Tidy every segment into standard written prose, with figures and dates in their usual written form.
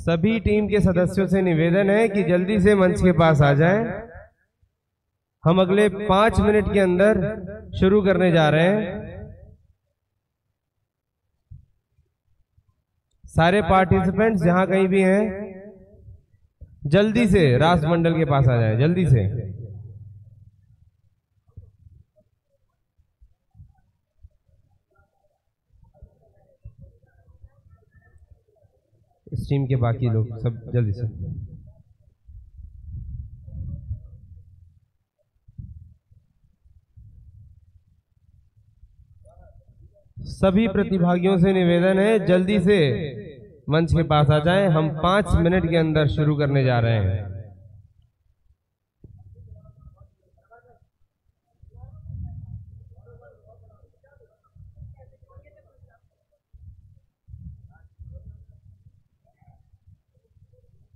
सभी टीम के सदस्यों से निवेदन है कि जल्दी से मंच के पास आ जाएं। हम अगले 5 मिनट के अंदर शुरू करने जा रहे हैं। सारे पार्टिसिपेंट्स जहां कहीं भी हैं जल्दी से राष्ट्रमंडल के पास आ जाएं, जल्दी से। इस टीम के बाकी लोग सब जल्दी से। सभी प्रतिभागियों से निवेदन है जल्दी से मंच के पास आ जाएं। हम 5 मिनट के अंदर शुरू करने जा रहे हैं।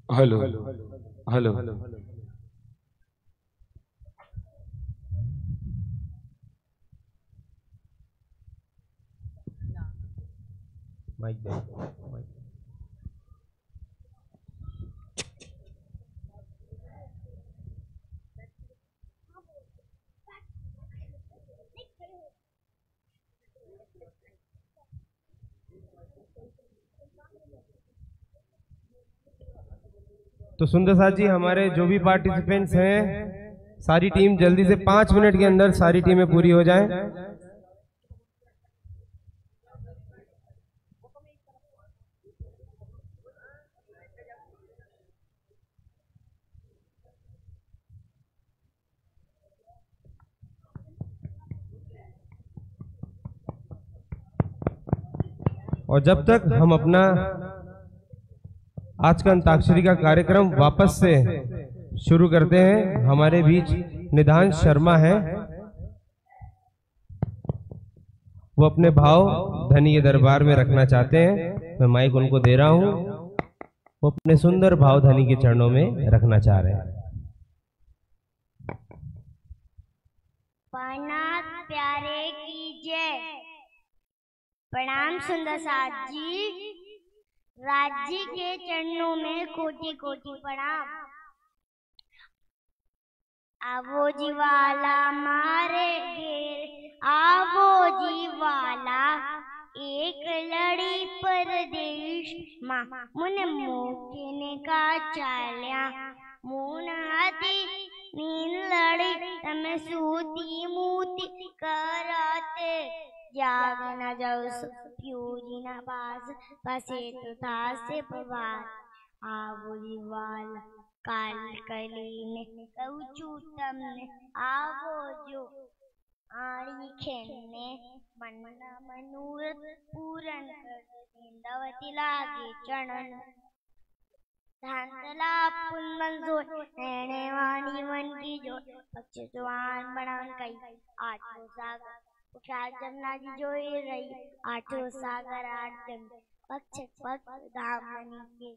हेलो हेलो माइक दे। तो सुंदर साथ जी, हमारे जो भी पार्टिसिपेंट्स हैं सारी टीम जल्दी से 5 मिनट के अंदर सारी टीमें पूरी हो जाएं। और जब तक हम अपना आज का अंताक्षरी का कार्यक्रम वापस से शुरू करते हैं, हमारे बीच निधान शर्मा है, वो अपने भाव धनी के दरबार में रखना चाहते हैं। मैं माइक उनको दे रहा हूं, वो अपने सुंदर भाव धनी के चरणों में रखना चाह रहे हैं। प्रणाम प्यारे की जय। प्रणाम सुंदर साथ जी, राज्य के चरणों में कोटि कोटि प्रणाम। आवो जी वाला मारे घेर, आवो जी वाला एक लड़ी परदेश माँ मुन मोकने का चाल्या मुन हाथी नींद लड़ी तम सूती मूती कराते जाग न जाओ प्यूरी न पास बसे तो था से प्रभात। आवो जी वाला काल कलीने कौचू तमने आवो जो आड़ी खेलने मन मनूरत पूरन कर दवती लागे चरण धांतला पुन मंजूर नैने वाणी मन की जो पक्ष जवान बनान कई आठों सागर उठार जमुना जी जोई रही आठों सागर आठ पक्ष पक्ष धामनी के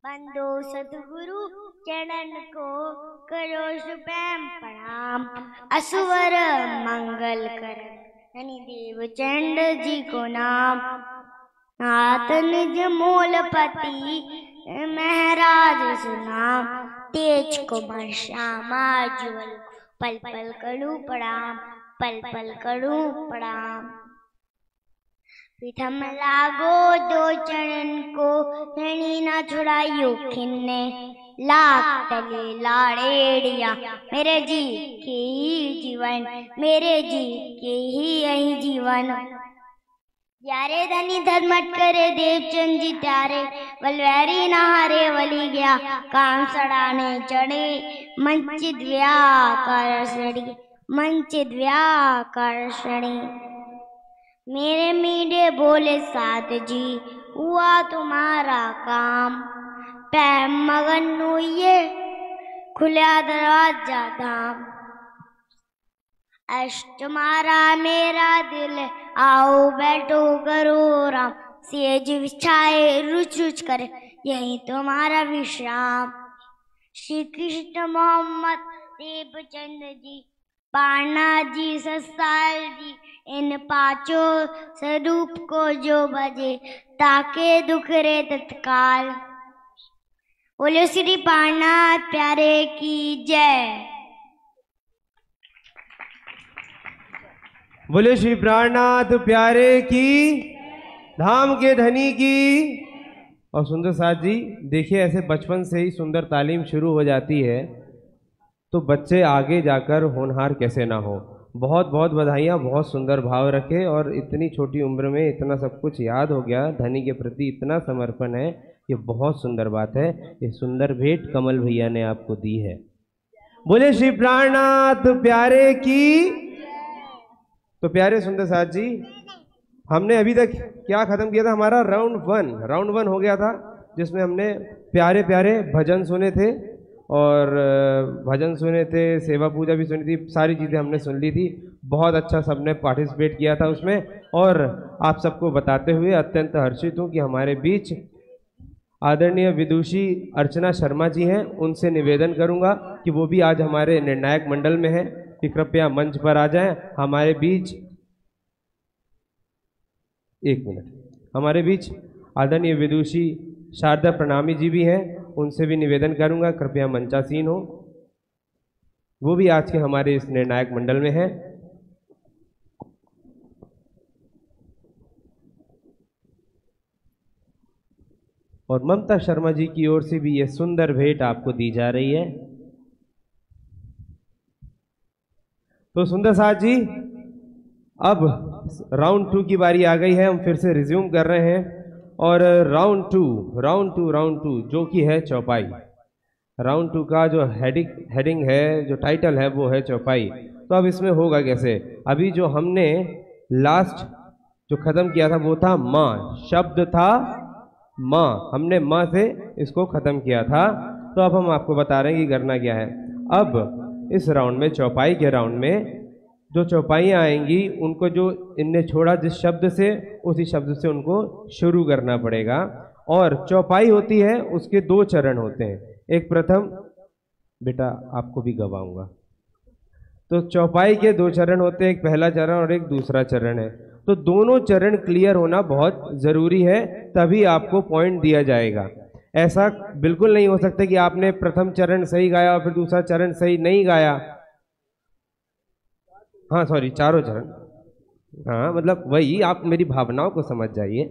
बंदो सतगुरु चरण को करो सुप्रेम प्रणाम। असुवर मंगल कर धनी देव चंड जी को नाम नाथ निज मूलपति महराज सुनाम तेज को श्यामा ज्वल पल पल करूं प्रणाम पल पल करूं प्रणाम। प्रथम लागो दो चरण को धनी न छुड़ाइयो खिन्ने लाख तले लाड़ेड़िया मेरे जी के ही जीवन मेरे जी के ही यही जीवन। यारे धनी धर्मट करे देवचंद जी त्यारे वलवैरी नहारे वली गया काम सड़ाने चढ़े मंचित व्याकर्षणी मंचित व्याकर्षणी। मेरे मीडे बोले साथ जी हुआ तुम्हारा काम पै मगन ये खुला दरवाजा धाम। अष्ट तुम्हारा मेरा दिल आओ बैठो करो राम सेज विछाए रुच रुच करे यही तुम्हारा विश्राम। श्री कृष्ण मोहम्मद देवचंद जी पाणा जी ससाल जी इन पांचों स्वरूप को जो भजे ताके दुख रे तत्काल। बोलो श्री पाणनाथ प्यारे की जय। बोले श्री प्राणनाथ प्यारे की, धाम के धनी की। और सुंदर साथ जी देखिए, ऐसे बचपन से ही सुंदर तालीम शुरू हो जाती है तो बच्चे आगे जाकर होनहार कैसे ना हो। बहुत बहुत बधाइयाँ, बहुत सुंदर भाव रखे और इतनी छोटी उम्र में इतना सब कुछ याद हो गया, धनी के प्रति इतना समर्पण है, ये बहुत सुंदर बात है। ये सुंदर भेंट कमल भैया ने आपको दी है। बोले श्री प्राणनाथ प्यारे की। तो प्यारे सुंदर साथ जी, हमने अभी तक क्या खत्म किया था? हमारा राउंड वन हो गया था, जिसमें हमने प्यारे प्यारे भजन सुने थे और भजन सुने थे, सेवा पूजा भी सुनी थी, सारी चीज़ें हमने सुन ली थी। बहुत अच्छा सबने पार्टिसिपेट किया था उसमें। और आप सबको बताते हुए अत्यंत हर्षित हूँ कि हमारे बीच आदरणीय विदुषी अर्चना शर्मा जी हैं। उनसे निवेदन करूंगा कि वो भी आज हमारे निर्णायक मंडल में हैं कि कृपया मंच पर आ जाएं हमारे बीच। एक मिनट, हमारे बीच आदरणीय विदुषी शारदा प्रणामी जी भी हैं, उनसे भी निवेदन करूंगा कृपया मंचासीन हो। वो भी आज के हमारे इस निर्णायक मंडल में हैं। और ममता शर्मा जी की ओर से भी ये सुंदर भेंट आपको दी जा रही है। तो सुंदर साथ जी, अब राउंड 2 की बारी आ गई है। हम फिर से रिज्यूम कर रहे हैं और राउंड टू जो कि है चौपाई। राउंड 2 का जो हेडिंग है, जो टाइटल है, वो है चौपाई। तो अब इसमें होगा कैसे? अभी जो हमने लास्ट जो खत्म किया था वो था माँ, शब्द था माँ, हमने माँ से इसको खत्म किया था। तो अब हम आपको बता रहे हैं कि करना क्या है। अब इस राउंड में, चौपाई के राउंड में, जो चौपाइयाँ आएंगी उनको जो इनने छोड़ा जिस शब्द से, उसी शब्द से उनको शुरू करना पड़ेगा। और चौपाई होती है, उसके 2 चरण होते हैं। एक प्रथम, बेटा आपको भी गवाऊंगा। तो चौपाई के 2 चरण होते हैं, एक पहला चरण और एक दूसरा चरण है। तो दोनों चरण क्लियर होना बहुत ज़रूरी है, तभी आपको पॉइंट दिया जाएगा। ऐसा बिल्कुल नहीं हो सकता कि आपने प्रथम चरण सही गाया और फिर दूसरा चरण सही नहीं गाया। हाँ सॉरी, 4 चरण, हाँ मतलब वही, आप मेरी भावनाओं को समझ जाइए।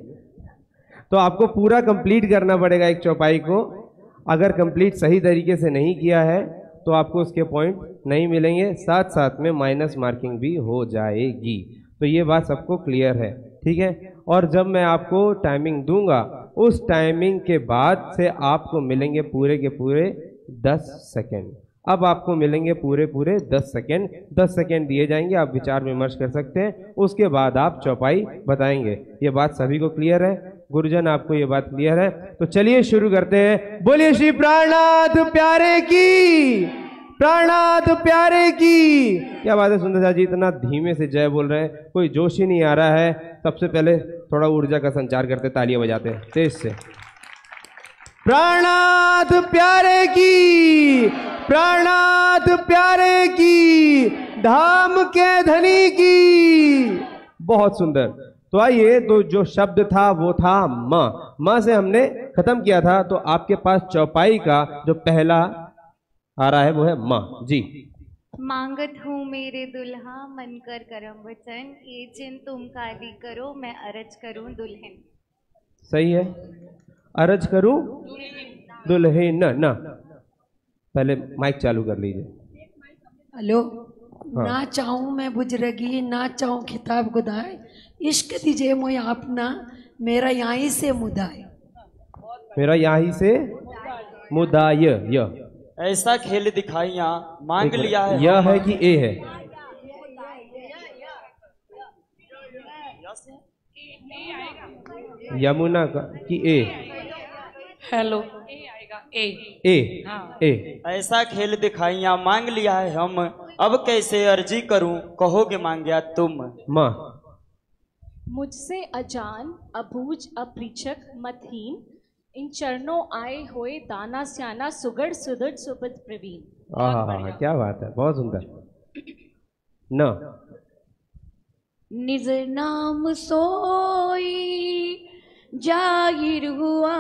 तो आपको पूरा कंप्लीट करना पड़ेगा एक चौपाई को। अगर कंप्लीट सही तरीके से नहीं किया है तो आपको उसके पॉइंट नहीं मिलेंगे, साथ साथ में माइनस मार्किंग भी हो जाएगी। तो ये बात सबको क्लियर है, ठीक है? और जब मैं आपको टाइमिंग दूंगा, उस टाइमिंग के बाद से आपको मिलेंगे पूरे के पूरे 10 सेकेंड। अब आपको मिलेंगे पूरे 10 सेकेंड। 10 सेकेंड दिए जाएंगे, आप विचार विमर्श कर सकते हैं, उसके बाद आप चौपाई बताएंगे। ये बात सभी को क्लियर है? गुरुजन, आपको ये बात क्लियर है? तो चलिए शुरू करते हैं। बोलिए श्री प्राणनाथ प्यारे की, प्राणनाथ प्यारे की। क्या बात है सुंदर जी, इतना धीमे से जय बोल रहे हैं, कोई जोश ही नहीं आ रहा है। सबसे पहले थोड़ा ऊर्जा का संचार करते, तालियां बजाते हैं तेज से। प्राणनाथ प्यारे की, प्राणनाथ प्यारे की, धाम के धनी की। बहुत सुंदर। तो आइए, तो जो शब्द था वो था माँ। माँ से हमने खत्म किया था, तो आपके पास चौपाई का जो पहला आ रहा है वो है माँ जी। मांगत हूँ मेरे दुल्हा मन कर करम वचन, ये जिन तुम काली करो मैं अरज करूँ दुल्हन। सही है, अरज करूँ दुल्हन ना। पहले माइक चालू कर लीजिए। हेलो। हाँ। ना चाहूँ मैं बुजरगी, ना चाहूँ खिताब खुदाए, इश्क दीजिए मोय अपना, मेरा यहाँ से मुदाए। मेरा यहाँ से मुदाय। ऐसा खेल दिखाइया मांग लिया है। यह है कि ए है? यमुना का कि ए? हेलो। ए। हाँ। ए। ऐसा खेल दिखाइया मांग लिया है हम, अब कैसे अर्जी करूं कहोगे मांगया तुम। माँ। मुझसे अजान अबूझ अपरिचक मतहीन, इन चरणों आए होए दाना स्याना सुगढ़ सुदृढ़ सुपद प्रवीण। हाँ, क्या बात है, बहुत सुंदर। न। निज नाम सोई जाहिर हुआ,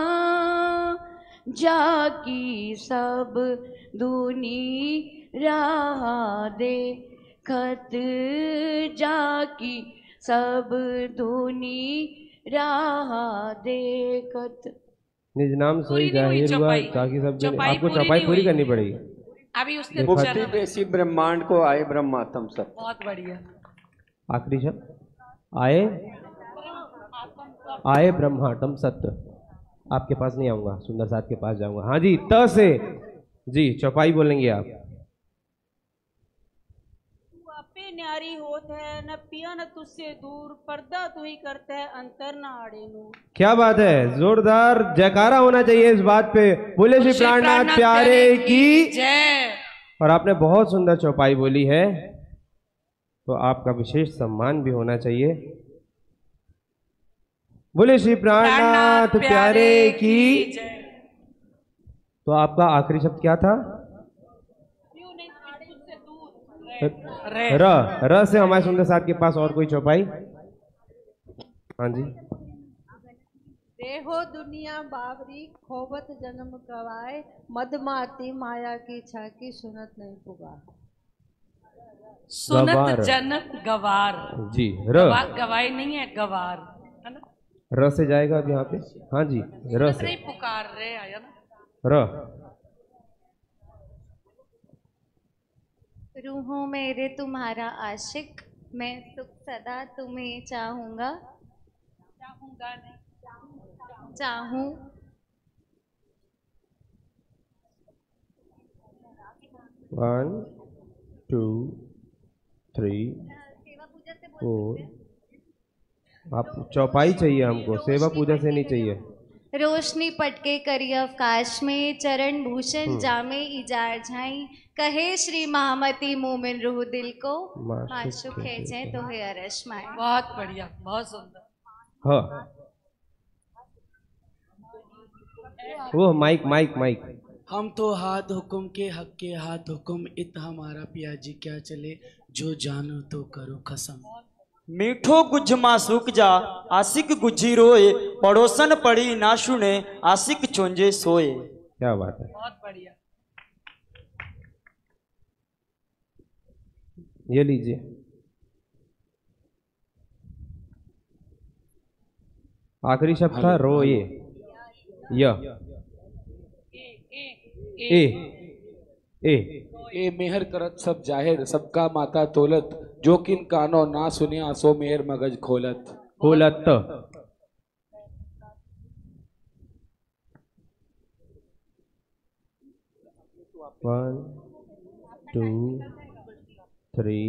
जाकी सब दुनी राह देखत, जाकी सब दुनी राह देखत। निज नाम सोई जाहिर हुआ, ताकि सब आपको चौपाई पूरी करनी पड़ेगी। अभी उसने मुक्ति बेसी ब्रह्मांड को आए ब्रह्मात्म सब। बहुत बढ़िया। आखिरी शब्द आए, आए ब्रह्मांडम सत्य। आपके पास नहीं आऊंगा, सुंदर साथ के पास जाऊंगा। हाँ जी, त से जी चौपाई बोलेंगे आप। तू आपे न्यारी होत है, न पिया न तुझसे दूर, पर्दा तू ही करता है अंतर न आड़े नूर। क्या बात है, जोरदार जयकारा होना चाहिए इस बात पे। बोले श्री प्राणनाथ प्यारे की जय। और आपने बहुत सुंदर चौपाई बोली है, तो आपका विशेष सम्मान भी होना चाहिए। बोले श्री प्राणनाथ प्यारे की। तो आपका आखिरी शब्द क्या था? र से हमारे सुंदर साथ के पास और कोई चौपाई? हाँ जी। देहो दुनिया बावरी, खोबत जन्म गवाए, मदमाती माया की छाकी, सुनत नहीं पुकार। सुनत जनक गवार जी। र गवाई नहीं है, गवार है ना। र से जाएगा अब यहाँ पे। हाँ जी, र से पुकार रहे आया ना। र। रूहों मेरे तुम्हारा आशिक, मैं सुख सदा तुम्हें चाहूंगा, चाहूंगा नहीं चाहूं। One two three four. आप चौपाई चाहिए हमको, सेवा पूजा से नहीं चाहिए। रोशनी पटके करी अवकाश में, चरण भूषण जामे इजार झाई, कहे श्री महामती मोमिन रूह दिल को, माशुक खेचे तो है अरश माए। बहुत बढ़िया, बहुत सुंदर। हाँ, वो माइक माइक माइक। हम तो हाथ हुक्म के हक के हाथ हुक्म, इत हमारा पिया जी क्या चले, जो जानो तो करो कसम। मीठो गुज मासूक जा, आशिक गुज्जी रोए, पड़ोसन पड़ी ना सुने, आशिक चोंजे सोए। क्या बात है, बहुत बढ़िया। ये लीजिए। आखिरी शब्द था रोए। य ए ए ए मेहर करत सब जाहिर, सबका माता तोलत, जो किन कानो ना सुनिया सो मेहर मगज खोलत। खोलत। One two three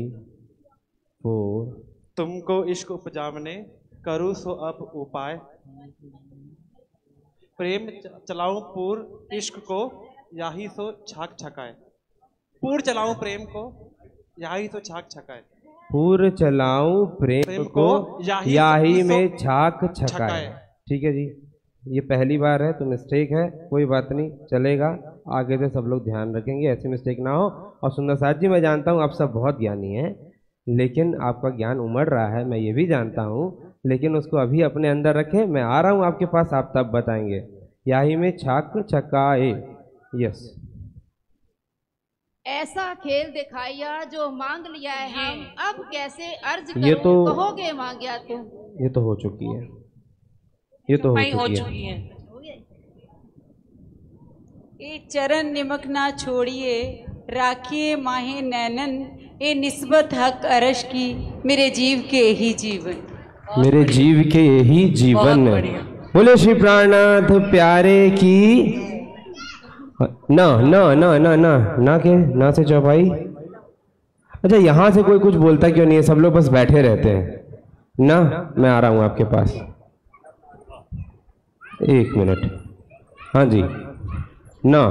four. तुमको इश्क उपजावने, करूँ सो अब उपाय, प्रेम चलाऊं पूर इश्क को, याही सो छाक छकाए। पूर चलाऊं प्रेम को, याही सो छाक छकाए। पूर चलाऊं प्रेम को, याही में छाक छकाए। ठीक है जी, ये पहली बार है तो मिस्टेक है, कोई बात नहीं, चलेगा। आगे से सब लोग ध्यान रखेंगे, ऐसी मिस्टेक ना हो। और सुंदर साथ जी, मैं जानता हूँ आप सब बहुत ज्ञानी हैं, लेकिन आपका ज्ञान उमड़ रहा है, मैं ये भी जानता हूँ, लेकिन उसको अभी अपने अंदर रखें। मैं आ रहा हूँ आपके पास, आप तब बताएंगे। याही में छाक छकाए। यस, ऐसा खेल दिखाया जो मांग लिया है हम, अब कैसे अर्ज ये करूं, तो कहोगे मांगया तुम। ये तो हो चुकी है, ये तो हो चुकी है। ए चरण निमक ना छोड़िए, राखिए माहे नैनन, ए निस्बत हक अरश की, मेरे जीव के ही जीवन। मेरे जीव के यही जीवन। बोले श्री प्राणनाथ प्यारे की। ना ना ना ना ना ना के ना से चौपाई। अच्छा, यहाँ से कोई कुछ बोलता क्यों नहीं है? सब लोग बस बैठे रहते हैं ना। मैं आ रहा हूँ आपके पास, एक मिनट। हाँ जी, ना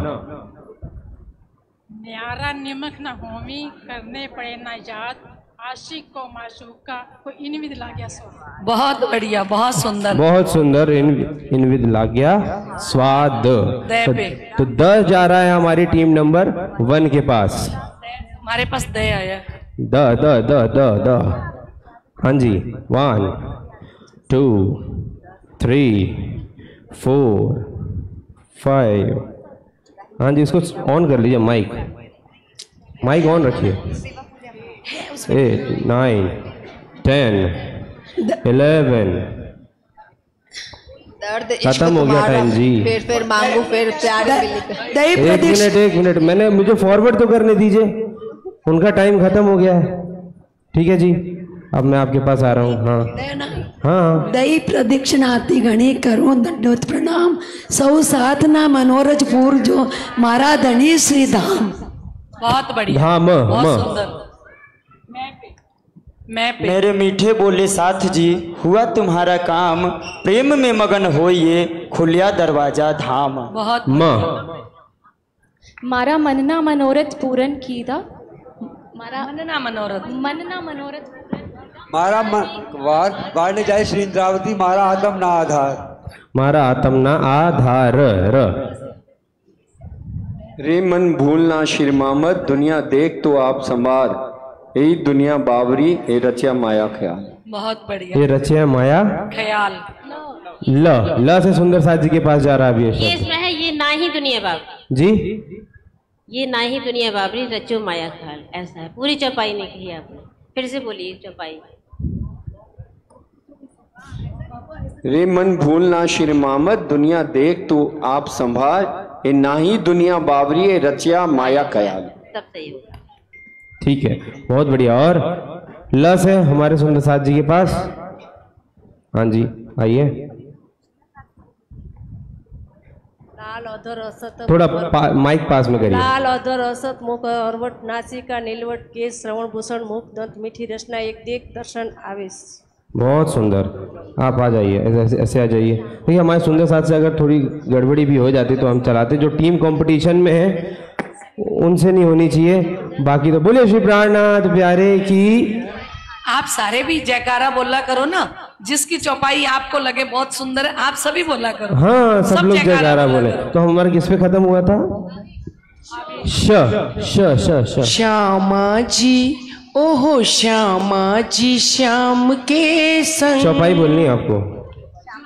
न्यारा निमक न होमी, करने पड़े ना याद, आशिक को माशूक का कोई इनविद ला गया स्वाद। बहुत बढ़िया, बहुत सुंदर, बहुत सुंदर। इनविद ला गया स्वाद। तो 10 जा रहा है हमारी टीम नंबर 1 के पास। हमारे पास दे आया। द। हाँ जी, 1 2 3 4 5। हाँ जी, इसको ऑन कर लीजिए, माइक ऑन रखिए। 8 9 10 11। दर्द खत्म हो गया टाइम जी। फिर मांगू, फिर प्यार एक मिनट मुझे फॉरवर्ड तो करने दीजिए, उनका टाइम खत्म हो गया है। ठीक है जी, अब मैं आपके पास आ रहा हूँ। हाँ। दई प्रदक्षिणाती घणी करो दंडोत प्रणाम, सौ साधना मनोरज पूर जो मारा धनी श्री धाम। बहुत बढ़िया, धाम बहुत सुंदर। मेरे मीठे बोले साथ जी, हुआ तुम्हारा काम, प्रेम में मगन होइए, खुलिया दरवाजा धाम। बहुत मारा मनना मनोरथ पूरन कीदा, मारा मनना मनोरथ मारा वार ने जाए श्री इंद्रावती, मारा आत्म ना आधार, मारा आत्म ना आधार। रे मन भूलना शिरमामत, दुनिया देख तो आप संवार, यही दुनिया बावरी, ये रचिया माया ख्याल। बहुत बढ़िया, ये रचिया माया ख्याल। ल से सुंदर साथ जी के पास जा रहा है अभी ये इसमें है, ये ना ही दुनिया बाबरी जी, ये ना ही दुनिया बाबरी रचो माया ख्याल, ऐसा है। पूरी चौपाई नहीं कही आपने, फिर से बोलिए चौपाई। रे मन भूलना शिरमामत, दुनिया देख तो आप संभार, ये ना ही दुनिया बावरी, ये रचिया माया ख्याल। तब सही होगा। ठीक है, बहुत बढ़िया। और ल से हमारे सुंदर साथ जी के पास। हाँ जी, आइए। लाल अधर असत, थोड़ा माइक पास में करिए। लाल अधर असत मुख अरवट, नासिका नीलवट, केश श्रवण भूषण, मुख दंत मीठी रचना, एक देख दर्शन आवेश। बहुत सुंदर, आप आ जाइए, ऐसे आ जाइए। देखिए, हमारे सुंदर साथ से अगर थोड़ी गड़बड़ी भी हो जाती तो हम चलाते। जो टीम कंपटीशन में है उनसे नहीं होनी चाहिए। बाकी तो बोले श्री प्राणनाथ प्यारे की। आप सारे भी जयकारा बोला करो ना, जिसकी चौपाई आपको लगे बहुत सुंदर है, आप सभी बोला करो। हाँ, सब लोग जयकारा बोले। तो हमारा किस पे खत्म हुआ था? श। श्यामा जी, ओहो श्यामा जी, श्याम के संग। चौपाई बोलनी है आपको,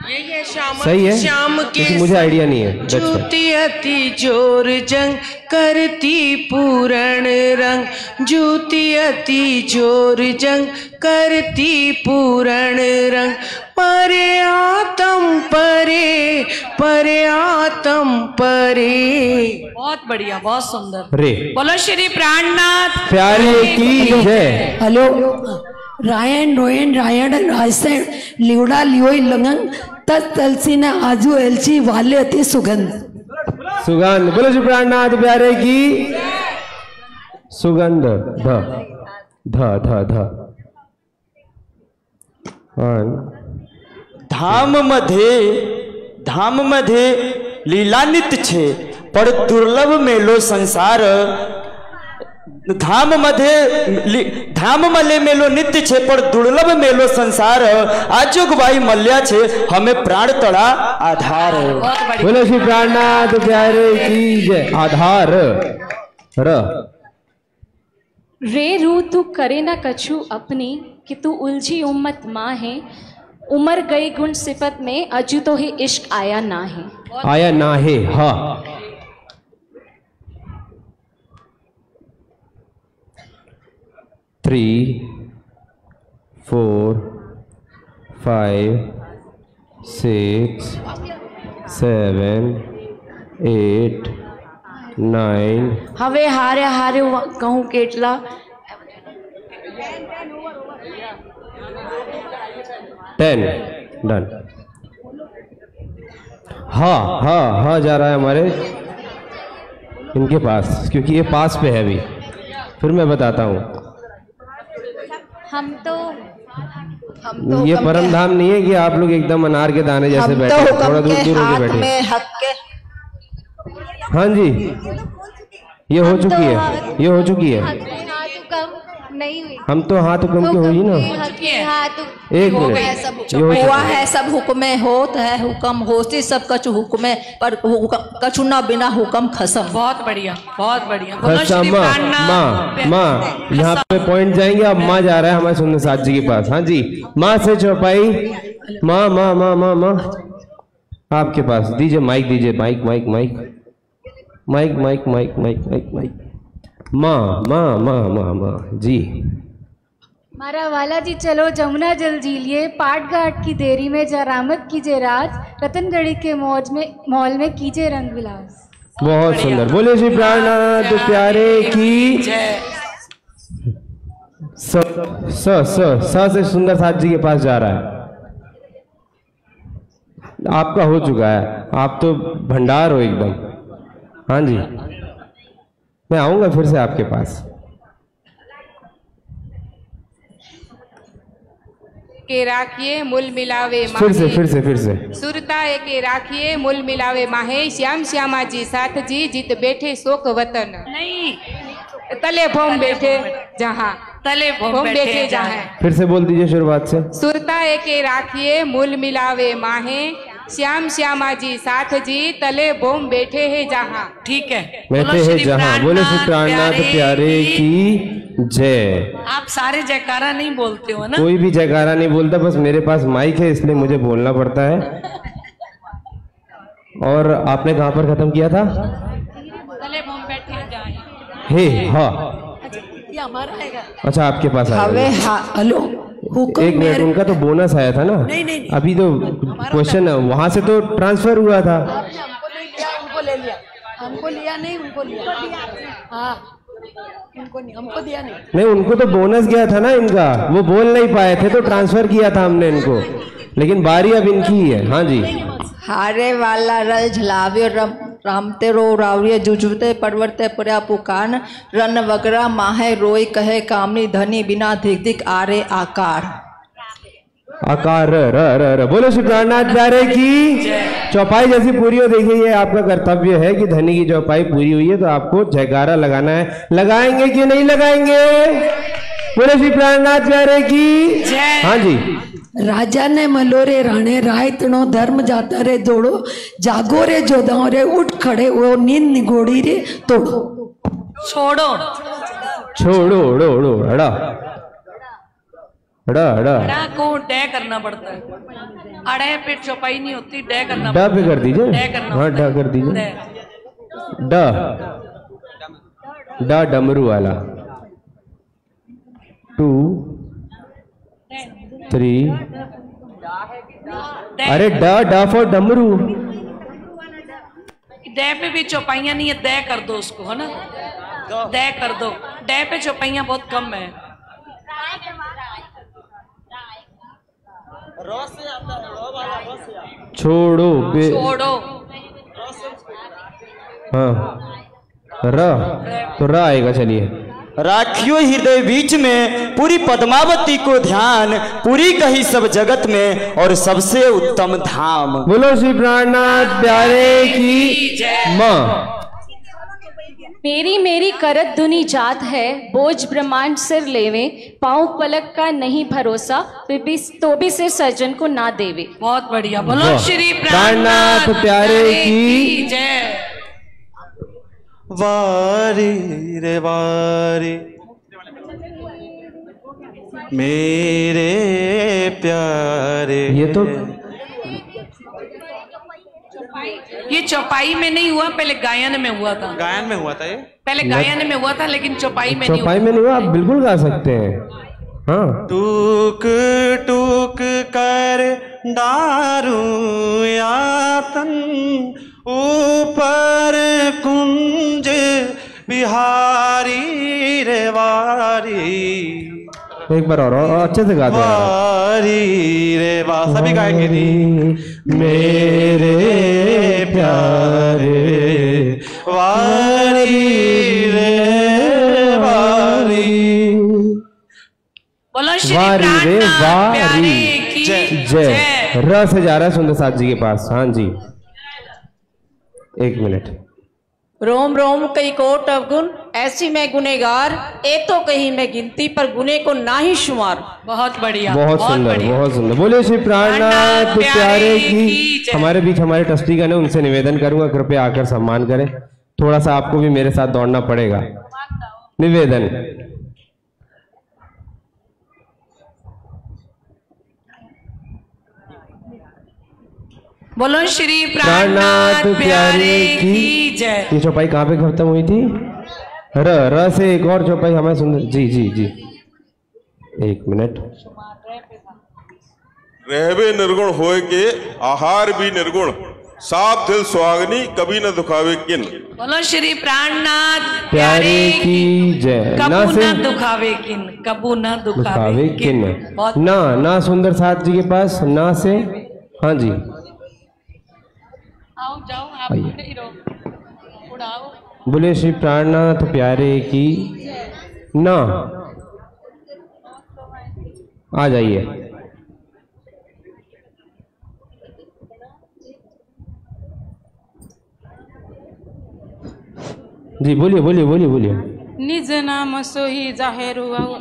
ये श्यामा सही है, श्याम के मुझे आइडिया नहीं है। जूती अति जोर जंग करती पूरण रंग, जूती अति जोर जंग करती पूरण रंग, परे आत्म परे, परे आत्म परे। बहुत बढ़िया, बहुत सुंदर। रे बोलो श्री प्राणनाथ प्यारे की जय। हेलो, रायण रोयन रायण रायसेन लिवड़ा लियोई लंगन तत् तलसी ने आजू एलची वाले अति सुगंध। सुगंध, बोलो श्री प्राणनाथ प्यारे की। सुगंध ध ध ध ध। धाम मध्ये लीलानित छे, पर दुर्लभ मेलो संसार। धाम मले मेलो नित्य छे, पर दुर्लभ मेलो संसार। आजोगबाई मल्या छे, हमें प्राण तड़ा आधार। बोलो श्री प्राणनाथ प्यारे की जय। आधार र। रे रू तू करे ना कछु अपनी, कि तू उलझी उम्मत माँ है। उमर गई गुण सिफत में, अजू तो ही इश्क आया ना है। आया ना है, हाँ। 3 4 5 6 7 8 9। હવે હારે હારે કહું કેટલા? 10 डन। हाँ जा रहा है हमारे इनके पास, क्योंकि ये पास पे है अभी। फिर मैं बताता हूँ, हम तो ये परम धाम नहीं है कि आप लोग एकदम अनार के दाने जैसे बैठे, थोड़ा दूर दूर होके बैठे। हाँ जी, ये हो चुकी है, ये हो चुकी है। नहीं हुई। हम तो हाथ हुक्म के हुई ना। एक हो मिनट, गया सब ये हो हुआ सकता है, सब हुक्म होत है, हुक्म होती सब कछु हुक्म है, पर कछु ना बिना हुक्म खसम। बहुत बढ़िया, बहुत बढ़िया। बोलो अच्छा श्री माँ, प्राणनाथ। माँ यहाँ पे पॉइंट जाएंगे। अब माँ जा रहा है हमारे सुंदर साथ जी के पास। हाँ जी, माँ से चौपाई। माँ माँ माँ माँ माँ आपके पास दीजिए माइक, दीजिए mic mic mic mic mic mic mic mic mic. माँ माँ माँ माँ माँ जी। मारा वाला जी चलो जमुना जल झीलिए, पाट घाट की देरी में जरामत कीजिए राज, रतनगढ़ी के मॉल में कीजिए रंग विलास। बहुत सुंदर। बोले श्री प्राणनाथ प्यारे की। स से सुंदर साथ जी के पास जा रहा है। आपका हो चुका है, आप तो भंडार हो एकदम। हाँ जी, मैं आऊंगा फिर से आपके पास। के राखिए मूल मिलावे फिर से सुरता के राखिए मूल मिलावे माहे, श्याम श्यामा जी साथ जी जित बैठे शोक वतन नहीं, तले भोम बैठे जहाँ, तले भोम बैठे जहाँ। फिर से बोल दीजिए शुरुआत से। सुरता के राखिए मूल मिलावे माहे, श्याम श्यामा जी साथ जी तले भोम बैठे हैं जहाँ। ठीक है, बैठे हैं जहाँ। बोले श्री प्राणनाथ प्यारे की जय। आप सारे जयकारा नहीं बोलते हो ना? कोई भी जयकारा नहीं बोलता, बस मेरे पास माइक है इसलिए मुझे बोलना पड़ता है। और आपने कहाँ पर खत्म किया था? तले भोम बैठे जाए। हे हाँ, ये हमारा आएगा। अच्छा आपके पास आएगा। हेलो, एक मिनट, उनका तो बोनस आया था ना। नहीं। अभी तो क्वेश्चन वहां से तो ट्रांसफर हुआ था। उनको ले लिया, हमको लिया नहीं, उनको लिया। हाँ, उनको नहीं, हमको दिया नहीं। उनको तो बोनस गया था ना इनका, वो बोल नहीं पाए थे तो ट्रांसफर किया था हमने इनको, लेकिन बारी अब इनकी ही है। हाँ जी। हारे वाला रल झलावे रामते रो रावरिय जुजुते परवरते पर्या पुकान, रन वगरा माहे रोई कहे कामनी धनी बिना धिक धिक आरे आकार। आकार र बोलो श्री प्राणनाथ प्यारे की। चौपाई जैसी पूरी हो, देखिए ये आपका कर्तव्य है कि धनी की चौपाई पूरी हुई है तो आपको जयकारा लगाना है। लगाएंगे कि नहीं लगाएंगे? बोलो श्री प्राणनाथ प्यारे की। हाँ जी। राजा ने मलोरे राणे राय तनो धर्म जाता रे जोड़ो, जागो रे जोदाओ रे उठ खड़े वो नींद निगोड़ी रे तोड़ो। छोड़ो छोड़ो अड़ा को डे करना पड़ता है। अड़े पे चौपाई नहीं होती, डे करना डा पे कर दीजिए। हाँ डा कर दीजिए। डा डमरू वाला। 2 3। अरे डा फॉर डमरू। डे पे भी चौपाइयां नहीं है, दे कर दो उसको, है ना? दे कर दो। डे पे चौपाइयां बहुत कम है। छोड़ो हाँ, तो आएगा। चलिए। राखियो हृदय बीच में पूरी पद्मावती को ध्यान, पूरी कही सब जगत में और सबसे उत्तम धाम। बोलो श्री प्राणनाथ प्यारे की। माँ मेरी करत दुनी जात है, बोझ ब्रह्मांड सिर लेवे, पाँव पलक का नहीं भरोसा, तो भी सिर सर्जन को ना देवे। बहुत बढ़िया। बोलो श्री प्राणनाथ प्यारे की जय। वारी रे वारी मेरे प्यारे। ये चौपाई में नहीं हुआ, पहले गायन में हुआ था। गायन में हुआ था ये? पहले गायन में हुआ था, लेकिन चौपाई में नहीं हुआ। आप बिल्कुल गा सकते हैं। हाँ। टूक टूक कर डारू यातन, ऊपर कुंज बिहारी रे वारी। एक बार और अच्छे से गाते हैं। वारी रे वाह, सभी गाएंगे नहीं। मेरे प्यारे वारी रे वारी। बोलो श्री वारी रे वारी जय। र से जा रहा है सुंदर साथ जी के पास। हाँ जी, एक मिनट। रोम रोम कई कोट अवगुण, ऐसी मैं गुनेगार, ए तो कहीं मैं गिनती पर गुने को ना ही शुमार। बहुत बढ़िया, बहुत सुंदर, बहुत सुंदर। बोले श्री प्राणनाथ प्यारे की। हमारे बीच हमारे ट्रस्टीगण है, उनसे निवेदन करूंगा कृपया आकर सम्मान करें। थोड़ा सा आपको भी मेरे साथ दौड़ना पड़ेगा। निवेदन। बोलो श्री प्राणनाथ प्यारे की जय। ये चौपाई कहाँ पे खत्म हुई थी? र से एक और चौपाई हमें सुन। जी जी जी, एक मिनट। रहबे निर्गुण होए के आहार भी निर्गुण, साफ दिल सुहागनी कभी न दुखावे किन। बोलो श्री प्राणनाथ प्यारे की जय। कबू से न दुखावे किन, कबू न दुखावे किन। ना सुंदर साथ जी के पास ना से। हाँ जी, आओ जाओ, आप नहीं रहो, उड़ाओ। बोले श्री प्राणनाथ प्यारे की ना। आ जाइए। जी बोलिए बोलिए बोलिए बोलिए। निज नाम सोही जाहिर हुआ। वो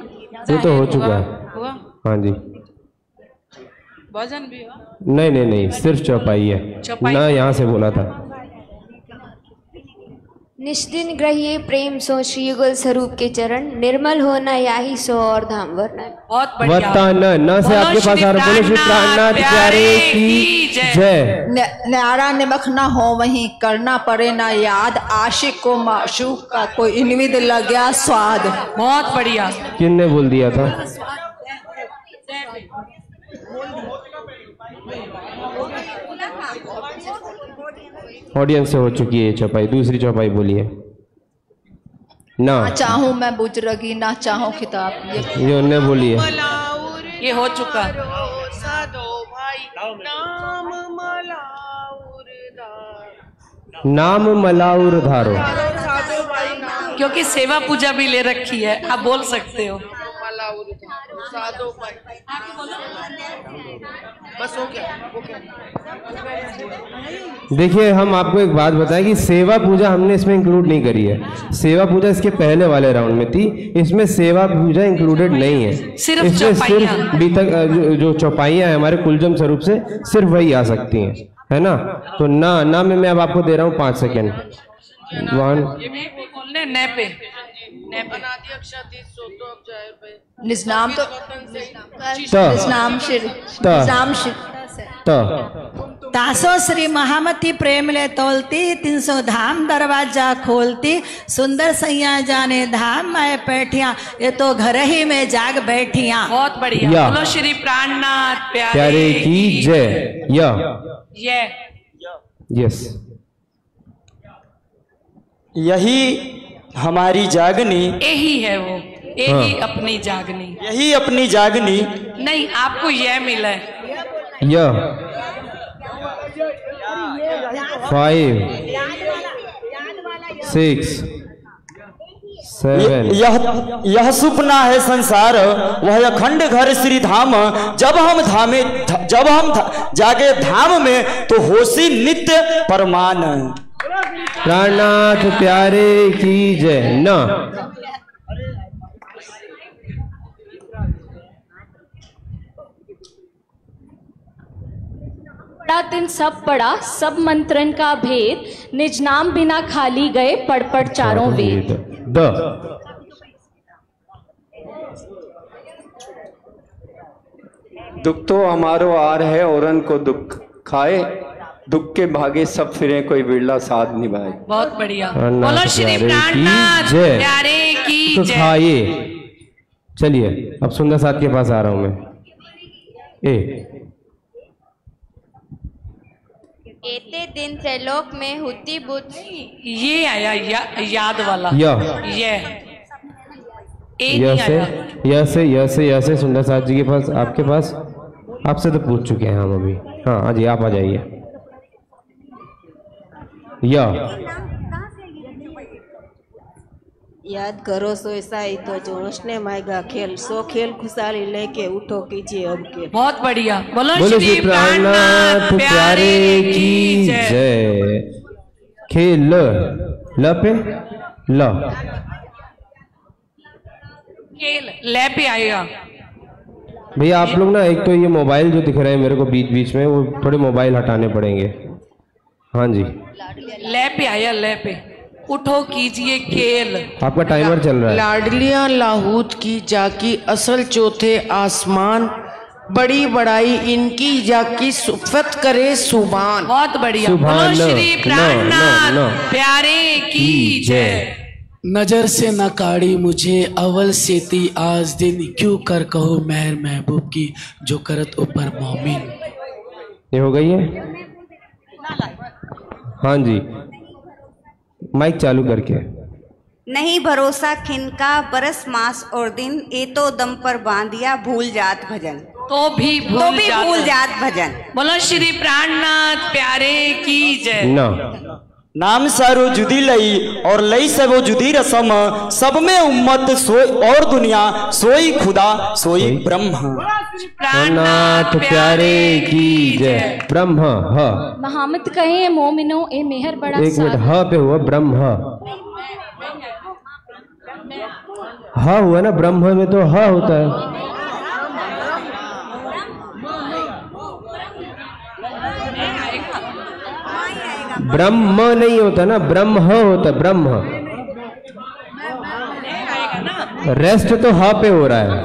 तो हो चुका है। हुआ? हाँ जी। भजन भी हुआ? नहीं, सिर्फ चौपाई है ना, यहाँ से बोला था। निष्दिन ग्रहिए प्रेम सो श्री युगल स्वरूप के चरण, निर्मल होना याही सो और धाम वर्णन। बहुत बढ़िया। न से आपके पास आ रहा। बोलो श्री प्राणनाथ प्यारे की जय। न्यारा निमख ना हो वहीं, करना पड़े ना याद, आशिक को माशूक का कोई इनविद लग गया स्वाद। बहुत बढ़िया। किसने बोल दिया था? ऑडियंस से हो चुकी है चौपाई। दूसरी चौपाई बोलिए। ना चाहूं मैं बुजरगी, ना चाहूं खिताब। ये उन्हें बोलिए। ये हो चुका। नाम मलाउर धारो। क्योंकि सेवा पूजा भी ले रखी है, आप बोल सकते हो। बस हो गया। देखिए हम आपको एक बात बताएं कि सेवा पूजा हमने इसमें इंक्लूड नहीं करी है। सेवा पूजा इसके पहले वाले राउंड में थी, इसमें सेवा पूजा इंक्लूडेड नहीं है। इसमें सिर्फ अभी तक जो चौपाइयाँ हैं हमारे कुलजम स्वरूप से सिर्फ वही आ सकती हैं, है ना। तो ना में मैं अब आपको दे रहा हूँ 5 सेकेंड। 1 निजनाम तो तासो श्री महामती प्रेम ले तोलती, 300 धाम दरवाजा खोलती, सुंदर सैया जाने धाम मैं बैठिया, ये तो घर ही में जाग बैठिया। बहुत बढ़िया। बोलो श्री प्राणनाथ प्यारे की जय। यस, यही हमारी जागनी, यही है वो, यही अपनी जागनी, यही अपनी जागनी। नहीं, आपको यह मिला है। 5 6 7। यह सुपना है संसार, वह अखंड घर श्री धाम। जब हम जागे धाम में, तो होशी नित्य परमान। प्राणनाथ प्यारे की जय। ना तिन सब पढ़ा, सब मंत्रन का भेद, निज नाम बिना खाली गए, पढ़ चारों वेद। दुख तो हमारो आर है, औरन को दुख खाए, दुख के भागे सब फिरे, कोई बिरला साथ निभाए। बहुत बढ़िया। बोलो श्री प्राणनाथ प्यारे की जय। खाइए। चलिए अब सुंदर साथ के पास आ रहा हूं मैं। एते दिन त्रैलोक में हुती बुद्ध। ये आया याद वाला। यह से सुंदर साथ जी के पास, आपके पास, आपसे तो पूछ चुके हैं हम अभी। हाँ जी, आप आ जाइए। याद करो सो ऐसा ही तो जो रोशने माएगा खेल, सो खेल खुशहाली लेके उठो कीजिए अब के। बहुत बढ़िया। बोलो श्री प्राणनाथ प्यारे की जय। खेल ल पे ल। केल ले पे आएगा। भैया आप लोग ना, एक तो ये मोबाइल जो दिख रहे हैं मेरे को बीच बीच में, वो थोड़े मोबाइल हटाने पड़ेंगे। हाँ जी, ले पे आया, ले पे उठो कीजिए केल। आपका टाइमर चल रहा है। लाडलियां लाहूत की जाकी असल चौथे आसमान, बड़ी बड़ाई इनकी जाकी सुफत करे सुभान। बहुत बढ़िया। बोलो श्री प्राणनाथ प्यारे की जय। नजर से न काड़ी मुझे अवल सेती आज दिन, क्यों कर कहो मेहर महबूब की जो करत ऊपर मोमिन। ये हो गई है। हाँ जी, माइक चालू करके। नहीं भरोसा खिनका बरस मास और दिन, ए तो दम पर बांधिया भूल जात भजन। तो भी भूल जात भजन। बोलो श्री प्राणनाथ प्यारे की जय। ना नाम सारो जुदी लई और लई सबो जुदी रसम, सब में उम्मत सोई और दुनिया, सोई खुदा सोई ब्रह्म। नाथ प्यारे की जय। ब्रह्म ह महामत कहे मोमिनो ए मेहर बड़ा। एक मिनट, ह पे हुआ ब्रह्म। ह हुआ ना, ब्रह्म में तो ह होता है। ब्रह्म नहीं होता ना, ब्रह्म होता, ब्रह्म। रेस्ट तो हा पे हो रहा है।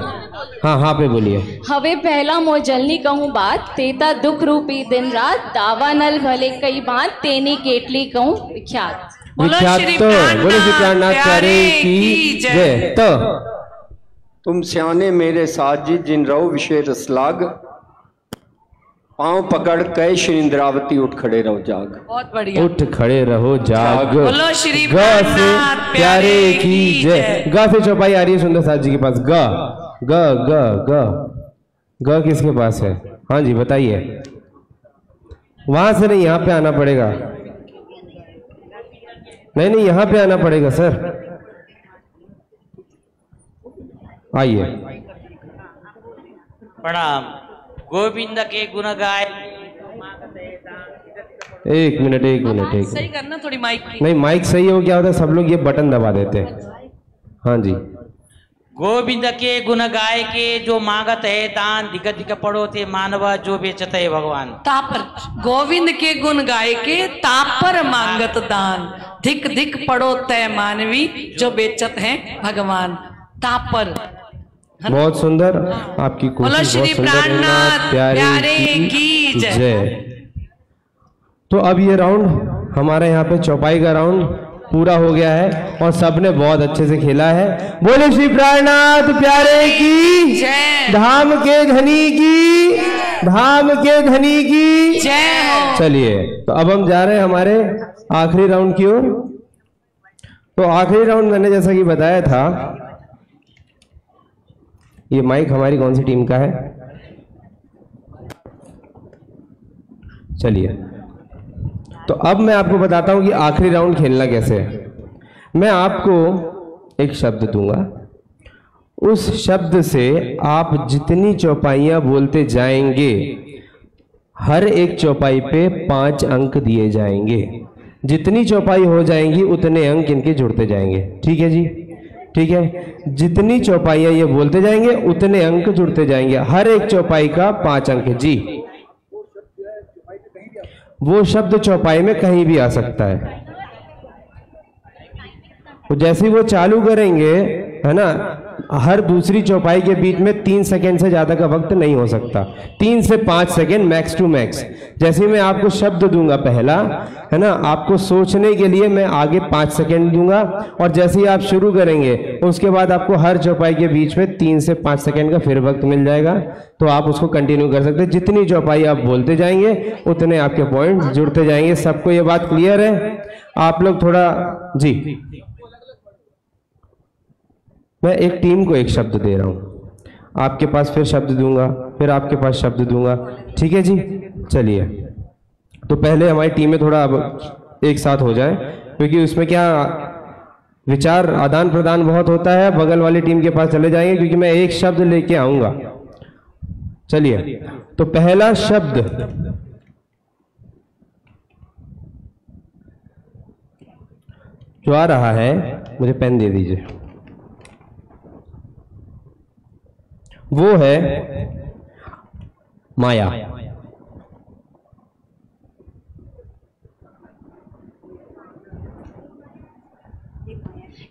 हाँ हाँ पे बोलिए। हवे पहला मो जलनी कहूँ बात, तेता दुख रूपी दिन रात, दावा नल भले कई बात, तेनी केटली कहूँ विख्यात। विख्यात तो बोले श्री प्राणनाथ प्यारे की जय। तो तुम सियाने मेरे साथ जी जिन रहो विषय रसलाग, पांव पकड़ कह श्री इंद्रावती उठ खड़े रहो जाग। बहुत बढ़िया। उठ खड़े रहो जाग। बोलो श्री ग से प्यारे की जय। ग से चौपाई आ रही है सुंदर साथ जी के पास। ग ग ग ग ग किसके पास है? हाँ जी बताइए। वहां से नहीं, यहाँ पे आना पड़ेगा। नहीं नहीं, यहाँ पे आना पड़ेगा सर। आइए। प्रणाम। गोविंद के गुण गाय। एक मिनट एक मिनट एक सही करना थोड़ी माइक की। नहीं माइक सही हो, क्या होता है सब लोग ये बटन दबा देते हैं। हाँ जी। गोविंद के गुण गाय के जो मांगत है दान, दिग दिग पड़ो थे मानवा जो बेचत है भगवान। तापर गोविंद के गुण गाय के तापर मांगत दान, धिक धिक पड़ो तय मानवी जो बेचत है भगवान। तापर बहुत सुंदर आपकी कोशिश, बहुत सुंदर। प्यारे की जय। तो अब ये राउंड हमारे यहाँ पे चौपाई का राउंड पूरा हो गया है और सबने बहुत अच्छे से खेला है। बोले श्री प्राणनाथ प्यारे की जय। धाम के धनी की, धाम के धनी की जय। चलिए तो अब हम जा रहे हैं हमारे आखिरी राउंड की ओर। तो आखिरी राउंड मैंने जैसा कि बताया था, ये माइक हमारी कौन सी टीम का है? चलिए तो अब मैं आपको बताता हूं कि आखिरी राउंड खेलना कैसे है। मैं आपको एक शब्द दूंगा, उस शब्द से आप जितनी चौपाइयां बोलते जाएंगे, हर एक चौपाई पे 5 अंक दिए जाएंगे। जितनी चौपाई हो जाएंगी उतने अंक इनके जुड़ते जाएंगे। ठीक है जी? ठीक है, जितनी चौपाइयां ये बोलते जाएंगे उतने अंक जुड़ते जाएंगे। हर एक चौपाई का 5 अंक है जी। वो शब्द चौपाई में कहीं भी आ सकता है। तो जैसे ही वो चालू करेंगे, है ना, हर दूसरी चौपाई के बीच में 3 सेकंड से ज्यादा का वक्त नहीं हो सकता। 3 से 5 सेकंड मैक्स टू मैक्स। जैसे ही मैं आपको शब्द दूंगा पहला, है ना, आपको सोचने के लिए मैं आगे 5 सेकंड दूंगा, और जैसे ही आप शुरू करेंगे उसके बाद आपको हर चौपाई के बीच में 3 से 5 सेकंड का फिर वक्त मिल जाएगा। तो आप उसको कंटिन्यू कर सकते हैं। जितनी चौपाई आप बोलते जाएंगे उतने आपके पॉइंट जुड़ते जाएंगे। सबको ये बात क्लियर है? आप लोग थोड़ा जी, मैं एक टीम को एक शब्द दे रहा हूं, आपके पास फिर शब्द दूंगा, फिर आपके पास शब्द दूंगा। ठीक है जी? चलिए तो पहले हमारी टीमें थोड़ा अब एक साथ हो जाए, क्योंकि उसमें क्या विचार आदान प्रदान बहुत होता है। बगल वाली टीम के पास चले जाएंगे क्योंकि मैं एक शब्द लेके आऊंगा। चलिए तो पहला शब्द जो आ रहा है, मुझे पेन दे दीजिए। वो है माया।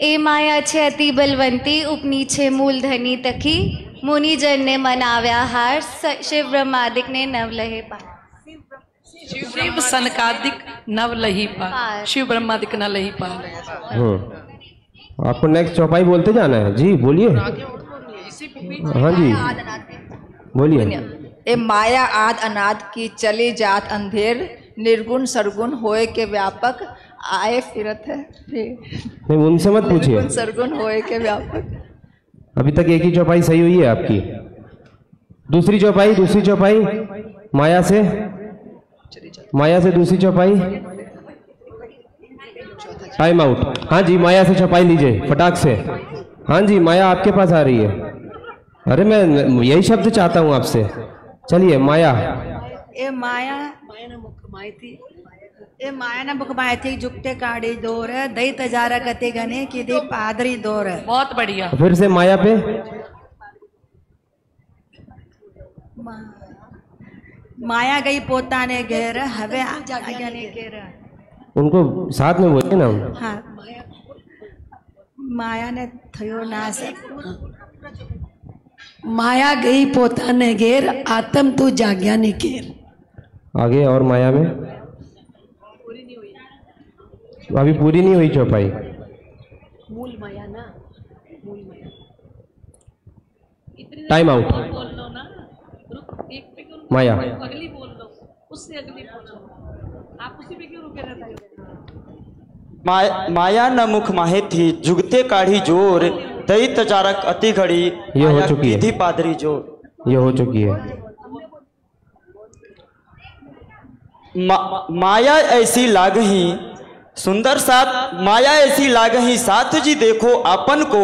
ए माया छे अति बलवंती, उपनी छे मूलधनी तकी, मुनिजन ने मनाव्या हार, शिव ब्रह्मादिक ने नवलहे पार। शिव सनकादिक नवलही पार, शिव ब्रह्मादिक नवलही पार। आपको नेक्स्ट चौपाई बोलते जाना है जी, बोलिए। हाँ जी बोलिए। ए माया आद अनाद की चली जात अंधेर, निर्गुण सरगुण होए के व्यापक, आए फिरत है नहीं, उनसे मत पूछिए। निर्गुण सरगुण होए के व्यापक। अभी तक एक ही चौपाई सही हुई है आपकी। दूसरी चौपाई माया से दूसरी चौपाई, टाइम आउट। हाँ जी, माया से चौपाई लीजिए फटाक से। हाँ जी, माया आपके पास आ रही है। अरे मैं यही शब्द चाहता हूँ आपसे। चलिए माया। ए माया न बुक माई थी, जुगते काड़ी दौर है, दई तजारा कते गने की दी पादरी दौर है। बहुत बढ़िया। फिर से माया पे। माया गई पोता ने घेर, हवे आज्ञा ने घेर। उनको साथ में बोलिए ना। हाँ, माया ने थयो नाश। माया गई पोता ने घेर, आत्म तू जाग्या ने घेर। आगे और माया में अभी पूरी नहीं हुई चौपाई। मूल माया ना, मूल माया। Time out. माया अगली बोल लो, उससे अगली पूछो। आप उसी पे क्यों रुके रहते हो? माया न मुख माहे थी, जुगते काढ़ी जोर, दई तचारक अति घड़ी, ये हो चुकी है। पादरी जोर, ये हो चुकी है। माया ऐसी लागही सुंदर साथ, माया ऐसी लागही साथ जी देखो अपन को,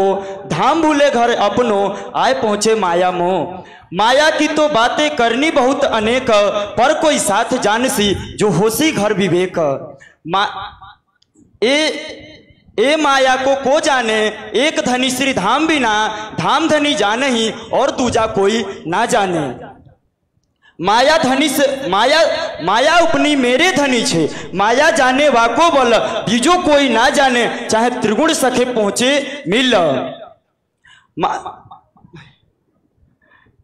धाम भूले घर अपनो, आए पहुंचे माया मोह। माया की तो बातें करनी बहुत अनेक, पर कोई साथ जान सी जो होसी घर विवेक। ए माया को जाने, एक धनी श्री धाम बिना, धाम धनी जाने ही और दूजा कोई ना जाने। माया धनी से माया उपनी मेरे धनी छे, माया जाने वाको बल, बीजो कोई ना जाने, चाहे त्रिगुण सखे पहुंचे मिल।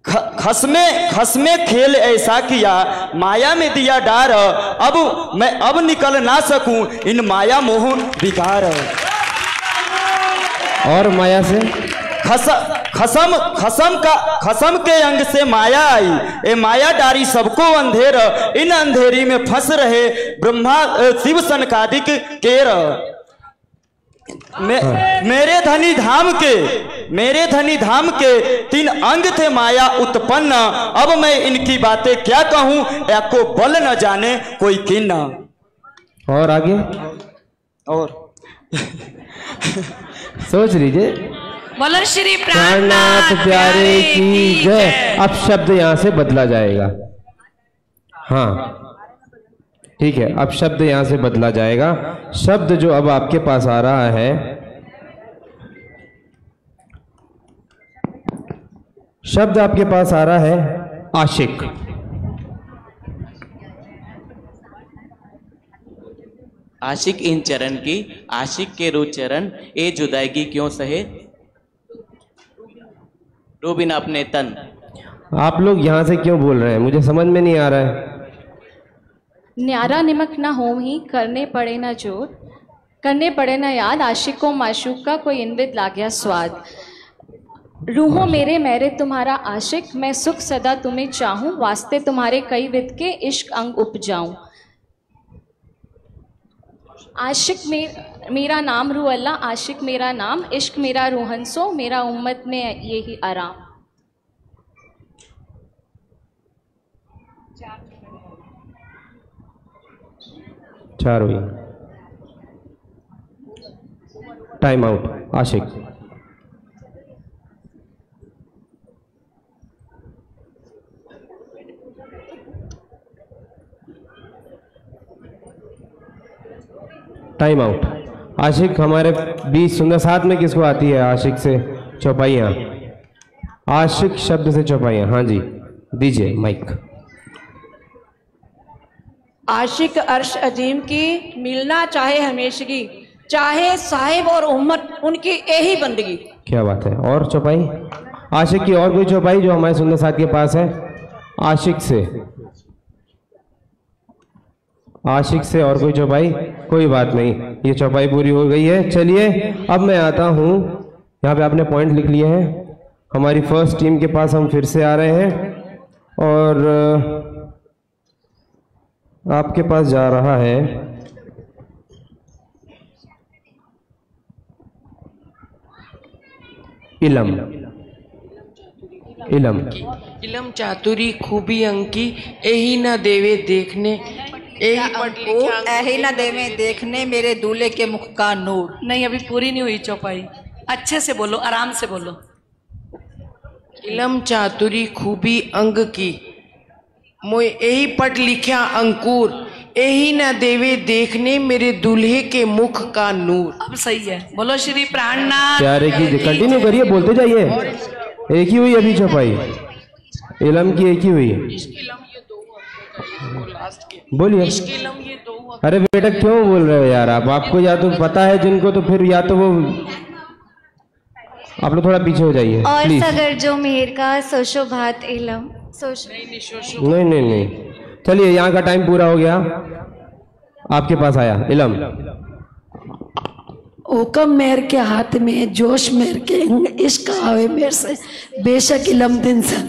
खसमे खेल ऐसा किया, माया में दिया डार, अब निकल ना सकूं इन माया मोह विकार। और माया से खसम के अंग से माया आई, ए माया डारी सबको अंधेर, इन अंधेरी में फंस रहे ब्रह्मा शिव सनकादिक केर। मेरे धनी धाम के 3 अंग थे माया उत्पन्न, अब मैं इनकी बातें क्या कहूं, या को बल न जाने कोई किन्न। और आगे और सोच लीजिए। बोलो श्री प्राणनाथ प्यारे की जय। अब शब्द यहां से बदला जाएगा। हाँ ठीक है, अब शब्द यहां से बदला जाएगा। शब्द जो अब आपके पास आ रहा है, शब्द आपके पास आ रहा है आशिक। आशिक इन चरण की, आशिक के रो चरण, ए जुदाईगी क्यों सहे, रो बिना अपने तन। आप लोग यहां से क्यों बोल रहे हैं, मुझे समझ में नहीं आ रहा है। न्यारा निमक ना हो ही, करने पड़े ना जोर, करने पड़े ना याद, आशिक को माशूक का कोई इनविद ला गया स्वाद। रूहों मेरे तुम्हारा आशिक, मैं सुख सदा तुम्हें चाहूं, वास्ते तुम्हारे कई विद के इश्क अंग उपजाऊं। आशिक मेरा नाम रू अल्लाह, आशिक मेरा नाम, इश्क मेरा रूहन सो, मेरा उम्मत में यही आराम। चार हुई। Time out. आशिक टाइम आउट। आशिक हमारे बीच सुंदर साथ में किसको आती है आशिक से चौपाइयाँ? आशिक शब्द से चौपाइयाँ। हाँ जी, दीजिए माइक। आशिक अर्श अजीम की मिलना चाहे हमेशगी, चाहे साहिब और उम्मत उनकी यही बंदगी। क्या बात है। और चौपाई आशिक की और कोई चौपाई जो हमारे सुंदर साथ के पास है? आशिक से और कोई चौपाई? कोई बात नहीं, ये चौपाई पूरी हो गई है। चलिए अब मैं आता हूँ, यहाँ पे आपने पॉइंट लिख लिए हैं। हमारी फर्स्ट टीम के पास हम फिर से आ रहे हैं और आपके पास जा रहा है इलम। इलम चातुरी खूबी अंकी, यही न देवे देखने, यही न देवे देखने मेरे दूल्हे के मुख का नूर। नहीं, अभी पूरी नहीं हुई चौपाई, अच्छे से बोलो, आराम से बोलो। इलम चातुरी खूबी अंग की, मोए यही पट लिखा अंकुर, यही न देवे देखने मेरे दूल्हे के मुख का नूर। अब सही है, बोलो श्री प्राणनाथ। प्यारे की कंटिन्यू करिए, बोलते जाइए। एक ही हुई अभी चौपाई, इलम की एक ही हुई। बोलिए। अरे बेटा क्यों बोल रहे हो यार आप? आपको या तो पता है जिनको, तो फिर या तो वो आप लोग थोड़ा पीछे हो जाइए और प्लीज। सगर जो मेहर का सोशोभात इलम नहीं, चलिए यहाँ का टाइम पूरा हो गया। आपके पास आया इलम। ओकम मेहर के हाथ में जोश मेहर के इश्क आवे मेहर से, बेशक इलम दिन सन।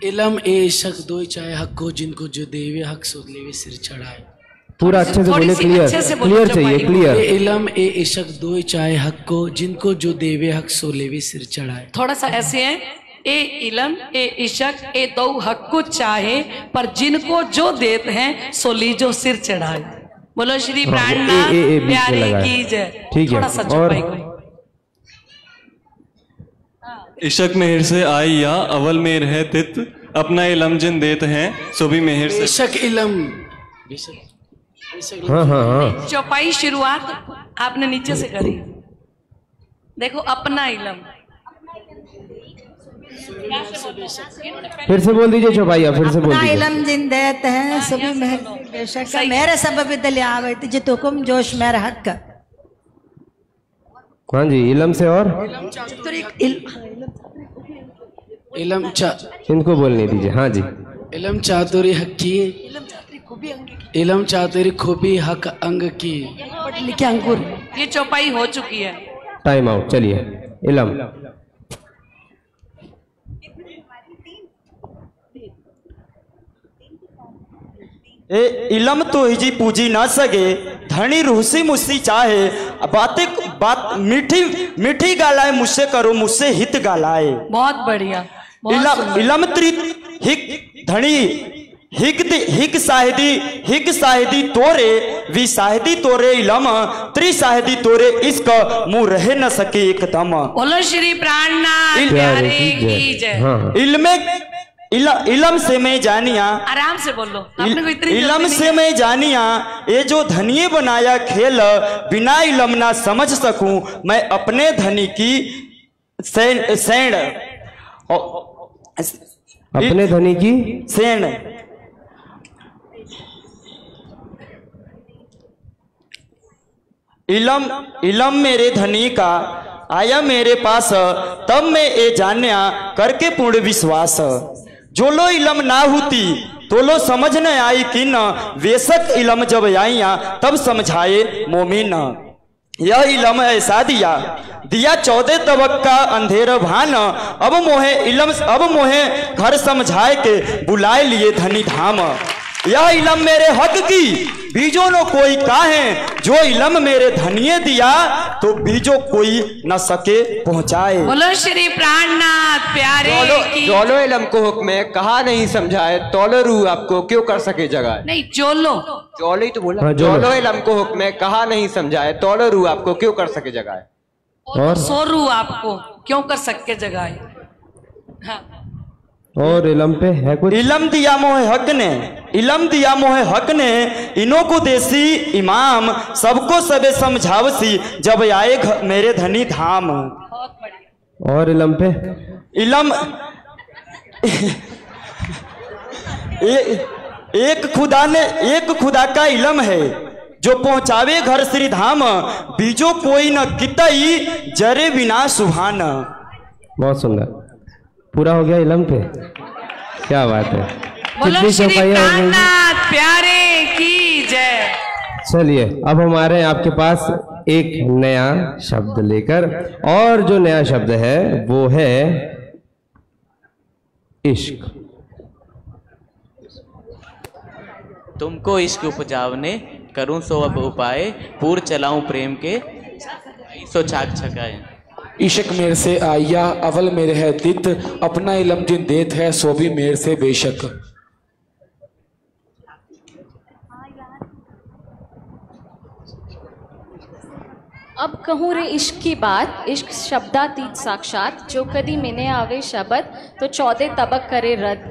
इलम ए इशक दो चाहे हक को, जिनको जो देवे हक सो लेवे सिर चढ़ाए। पूरा अच्छे से बोले, क्लियर चाहिए, क्लियर। इलम ए इशक दो चाहे हक को, जिनको जो देवे हक सो लेवे सिर चढ़ाए। थोड़ा सा ऐसे है, ए इलम ए इशक ए दो हक को चाहे, पर जिनको जो देते हैं सो लीजो सिर चढ़ाए। बोलो श्री प्राणनाथ प्यारे की जय। ठीक है। थोड़ा सा और इशक मेहर से आई या अवल मेहर है तित, अपना इलम जिन देते हैं सो भी मेहर से। इशक इलम। हाँ। चौपाई शुरुआत आपने नीचे से करी। देखो अपना इलम, फिर से बोल दीजिए चौपाई, फिर से बोल दीजिए। इलम जिन देते हैं सभी बेशक मेरे सब विदल आवे जितुकुम जोश मेरे हक का। हाँ जी, इलम से और इलम इनको बोलने दीजिए। हाँ जी। इलम चातुरी हकी, इलम चातुरी खूबी हक अंग की, लिखे अंकुर। ये चौपाई हो चुकी है। Time out. चलिए इलम। ए इलम तो हिजी पूजी ना सके, धनी रूसी मुस्सी चाहे, बात मीठी गालाए, मुझसे करो मुझसे हित गालाए। बहुत बढ़िया। इलम त्रि हिक धनी हिग साहिदी तोरे, वी साहिदी तोरे इलम, त्रि साहिदी तोरे, इसका मुंह रह न सके एकदम। बोलो श्री प्राणनाथ प्यारे की जय। इलम से मैं जानिया, आराम से बोलो, आपने को इतनी इलम से मैं जानिया, ये जो धनिये बनाया खेल, बिना इलम ना समझ सकूं मैं अपने धनी की सेंड। अपने धनी की सेंड। इलम मेरे धनी का आया मेरे पास, तब मैं ये जान्या करके पूर्ण विश्वास। जो लो इलम ना होती तो लो समझ न आई कि न, बेशक इलम जब आईया तब समझाए मोमिन। यह इलम ऐसा दिया 14 तबक का अंधेर भान, अब मोहे घर समझाए के बुलाए लिए धनी धाम। यह इलम मेरे हक की बीजो न कोई काहे, जो इलम मेरे धनिये दिया तो बीजो कोई न सके पहुंचाए। बोलो श्री प्राणनाथ प्यारे की। जोलो इलम को हुक्म कहा नहीं समझाए, तौलो रूह आपको क्यों कर सके जगाए। नहीं जोलो ही तो बोला। जोलो इलम को हुक्म कहा नहीं समझाए, तौलो रूह आपको क्यों कर सके जगाए। और सो रूह आपको क्यों कर सके जगाए। हाँ। और इलम पे है कुछ? इलम दिया मोहे हक ने, इलम दिया मोहे हक ने, इनो को देसी इमाम, सबको सबे समझावसी, जब आए मेरे धनी धाम। और इलम पे? इलम एक खुदा का इलम है, जो पहुंचावे घर श्री धाम, बीजो कोई न कितई, जरे बिना सुभान। बहुत सुंदर, पूरा हो गया इलम पे। क्या बात है, बोलो श्री प्राणनाथ प्यारे की जय। चलिए अब हमारे आपके पास एक नया शब्द लेकर, और जो नया शब्द है वो है इश्क। तुमको इश्क उपजावने, करूं सो अब उपाय, पूर चलाऊं प्रेम के, सो छाक छकाए। इश्क मेरे से आया, अवल मेरे है दित, अपना इलम जिन देत है, सो भी मेरे से बेशक। अब कहूँ रे इश्क की बात, इश्क शब्दातीत साक्षात, जो कदी मिने आवे शब्द, तो 14 तबक करे रद।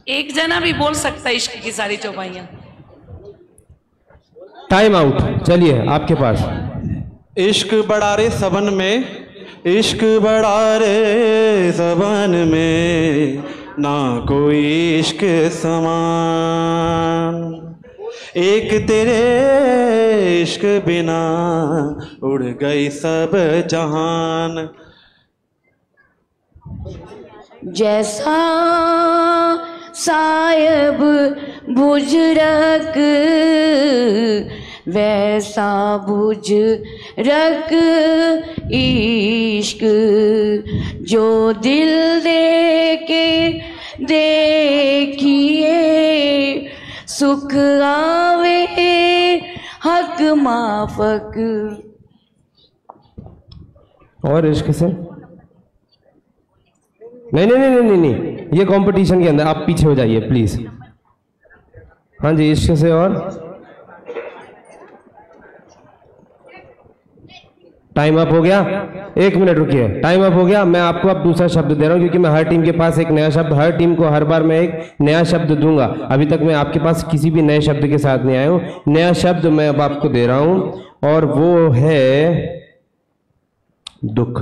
एक जना भी बोल सकता है इश्क की सारी चौपाइयां। टाइम आउट, चलिए आपके पास। इश्क बड़ा रे सबन में, इश्क बड़ा रे सबन में, ना कोई इश्क समान, एक तेरे इश्क बिना उड़ गई सब जहान। जैसा सायब बुजरक, वैसा बुजरक इश्क, जो दिल दे के देखिए, सुख आवे हक माफक। और इश्क से? नहीं नहीं नहीं नहीं नहीं, ये कंपटीशन के अंदर आप पीछे हो जाइए प्लीज। हाँ जी, इश्क से। और टाइम अप हो गया, 1 मिनट रुकिए, टाइम अप हो गया। मैं आपको अब दूसरा शब्द दे रहा हूँ, क्योंकि मैं हर टीम के पास एक नया शब्द, हर टीम को हर बार मैं एक नया शब्द दूंगा। अभी तक मैं आपके पास किसी भी नए शब्द के साथ नहीं आया हूँ। नया शब्द मैं अब आपको दे रहा हूँ, और वो है दुख।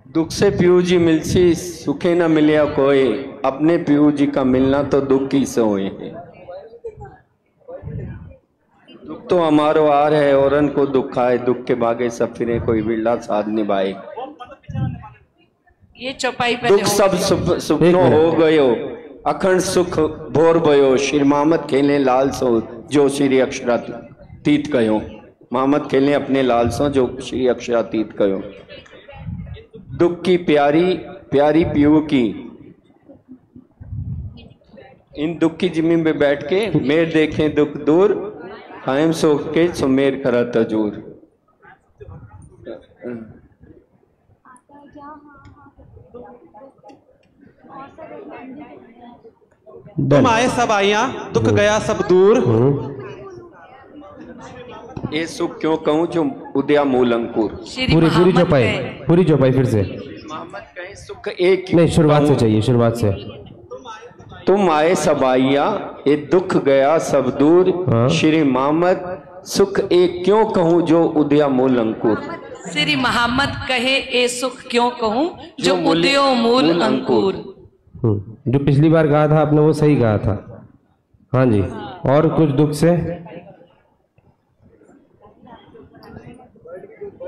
दुख से पीयू जी मिलसी, सुखे न मिलिया कोई, अपने पीयू जी का मिलना तो दुख की सोए। दुख तो हमारो आर है, औरन को दुख आए, दुख के भागे सब फिरे, कोई बिरला साध निभाए। ये चौपाई पे दुख सब सुपनो हो गयो, अखंड सुख भोर भयो, श्री मामद खेले लाल सो, जो श्री अक्षरातीत कहो। मामद खेले अपने लाल सो, जो श्री अक्षरातीत कहो। दुख की प्यारी प्यारी पीयू की, इन दुख की जमीन पे बैठ के मेर देखें दुख दूर, कायम सो के सुमेर करा तजूर। तुम आए सब आइया, दुख गया सब दूर। ये सुख क्यों कहूँ जो उदया मूल अंकुर। पूरी चौपाई, पूरी चौपाई फिर से। मोहम्मद कहे सुख एक नहीं, शुरुआत से चाहिए, शुरुआत से। तुम आए सब आइया, ये दुख गया सब दूर। श्री मोहम्मद सुख एक क्यों कहूँ जो उदया मूल अंकुर। श्री मोहम्मद कहे ए सुख क्यों कहूँ जो उदयो मूल अंकुर। जो पिछली बार कहा था आपने वो सही कहा था। हाँ जी, और कुछ दुख से?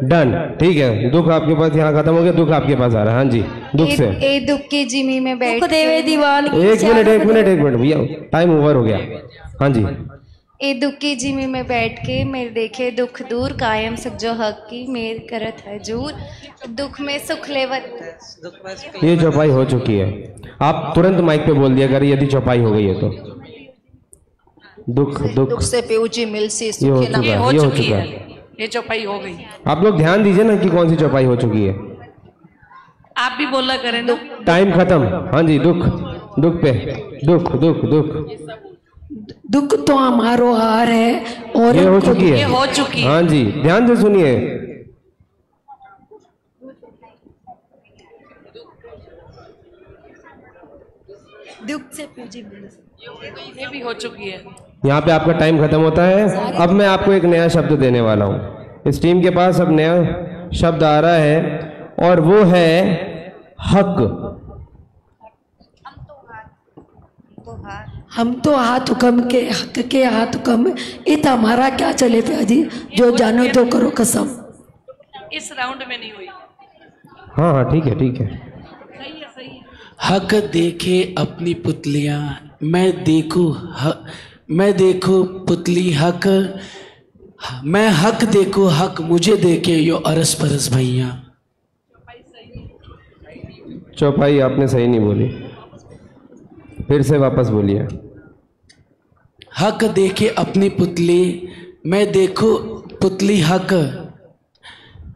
डन, ठीक है। दुख आपके पास यहाँ खत्म हो गया, दुख आपके पास आ रहा है। हाँ जी, दुख से। ए दुख की जिमी में बैठ देवे दीवान। एक मिनट भैया, टाइम ओवर हो गया। हाँ जी। ए दुख की जिमी में बैठ के मेरे देखे दुख दूर, कायम सुख जो हक की मेर करत है जूर, दुख में सुख लेवत। ये चौपाई हो चुकी है, आप तुरंत माइक पे बोल दिया करिए यदि चौपाई हो गई है तो। दुख से पेऊजी मिलसी ये हो चुका है। ये चौपाई हो गई। आप लोग ध्यान दीजिए ना कि कौन सी चौपाई हो चुकी है। आप भी बोला करें ना। टाइम खत्म। हाँ जी, दुख पे, दुख। दुख तो हमारो हार है और ये हो चुकी है, ये हो चुकी है। हाँ जी, ध्यान से सुनिए। दुख से पूजी ये भी हो चुकी है। यहाँ पे आपका टाइम खत्म होता है। अब मैं आपको एक नया शब्द देने वाला हूँ। इस टीम के पास अब नया शब्द आ रहा है और वो है हक। हम तो हाथ हुक्म के हक के हाथ हुक्म, इत हमारा क्या चले प्याजी, जो जानो तो करो कसम। इस राउंड में नहीं हुई। हाँ हाँ ठीक है ठीक है। सही है सही है। हक देखे अपनी पुतलियां, मैं देखूं पुतली हक, मैं हक देखूं हक मुझे देखे यो अरस परस भैया। चौपाई आपने सही नहीं बोली, फिर से वापस बोलिए। हक देखे अपनी पुतली, मैं देखूं पुतली हक,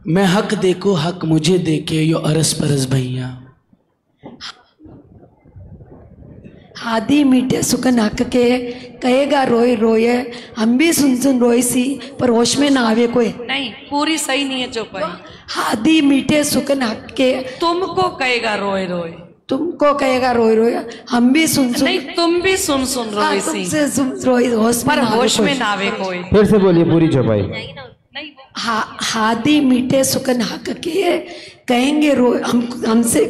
मैं हक देखूं हक मुझे देखे यो अरस परस भैया। हादी मीठे सुकन हक के, कहेगा रोए रोए, हम भी सुन रोई सी पर होश में ना आवे कोई। नहीं, पूरी सही नहीं है चौपाई। हादी मीठे सुकन हक के, तुमको कहेगा रोए रोए, तुमको कहेगा रोए रोए, हम भी सुन नहीं, तुम भी सुन रोई सी, तुमसे सुन रोई होश पर होश में ना आवे कोई। फिर से बोलिए पूरी चौपाई। हादी मीठे सुकन हक के, कहेंगे रोए हमसे,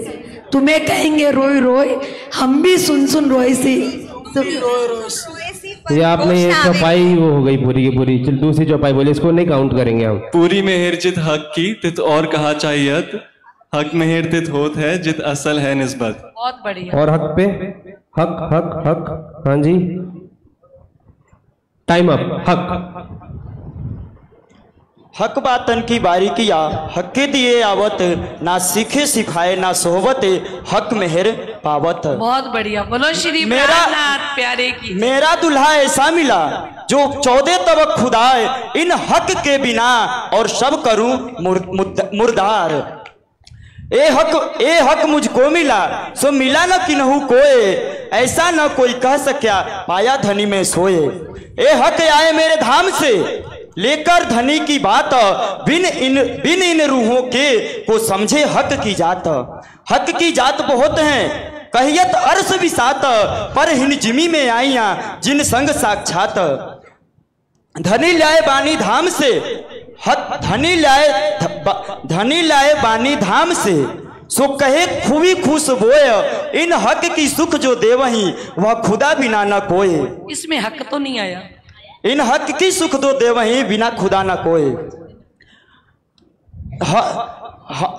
तुम्हें कहेंगे रोए रोए, हम भी सुन रोए सी। ये आपने ये चौपाई वो हो गई पूरी की पूरी। चल दूसरी चौपाई बोले, इसको नहीं काउंट करेंगे हम। पूरी मेहर जित हक की तित और कहा चाहियत, हक मेहर तित होत है जित असल है निस्बत। बहुत बढ़िया। और हक पे हक हक हक, हाँ जी टाइम अप। हक बातन की बारी किया, हक के दिए आवत, ना सीखे सिखाए ना सोहबत, हक मेहर पावत। बहुत बढ़िया, बोलो श्री प्राणनाथ प्यारे की। मेरा दुल्हा ऐसा मिला जो 14 तब खुदाए, इन हक के बिना और सब करूं मुर्दार। ए हक मुझको मिला, सो मिला न किन्हू कोई, ऐसा न कोई कह सका पाया धनी में सोए। ए हक आए मेरे धाम से लेकर धनी की बात, बिन इन रूहों के को समझे हक की जात। हक की जात बहुत हैं कहियत अर्श विसात, पर हिन जिमी में आईया जिन संग साक्षात। धनी लाए बानी धाम से, हक धनी लाए बानी धाम से, सो कहे खूबी खुश बोय, इन हक की सुख जो देवही वह खुदा बिना न कोई। इसमें हक तो नहीं आया। इन हक की सुख दो देवही बिना खुदा ना कोई।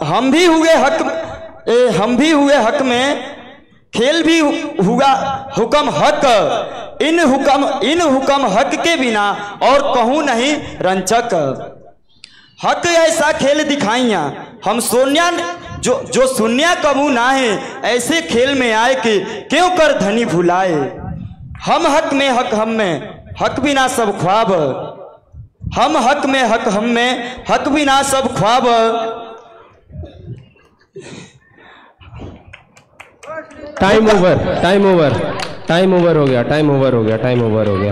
हम भी हुए हक में, खेल भी हुआ हुक्म हक, इन हुक्म हक के बिना और कहूं नहीं रंचक। हक ऐसा खेल दिखाइया हम सोनिया, जो सुनिया कबू ना है, ऐसे खेल में आए कि क्यों कर धनी भुलाए। हम हक में हक हम में, हक बिना सब ख्वाब, हम हक में हक हम में, हक बिना सब ख्वाब। टाइम ओवर हो गया।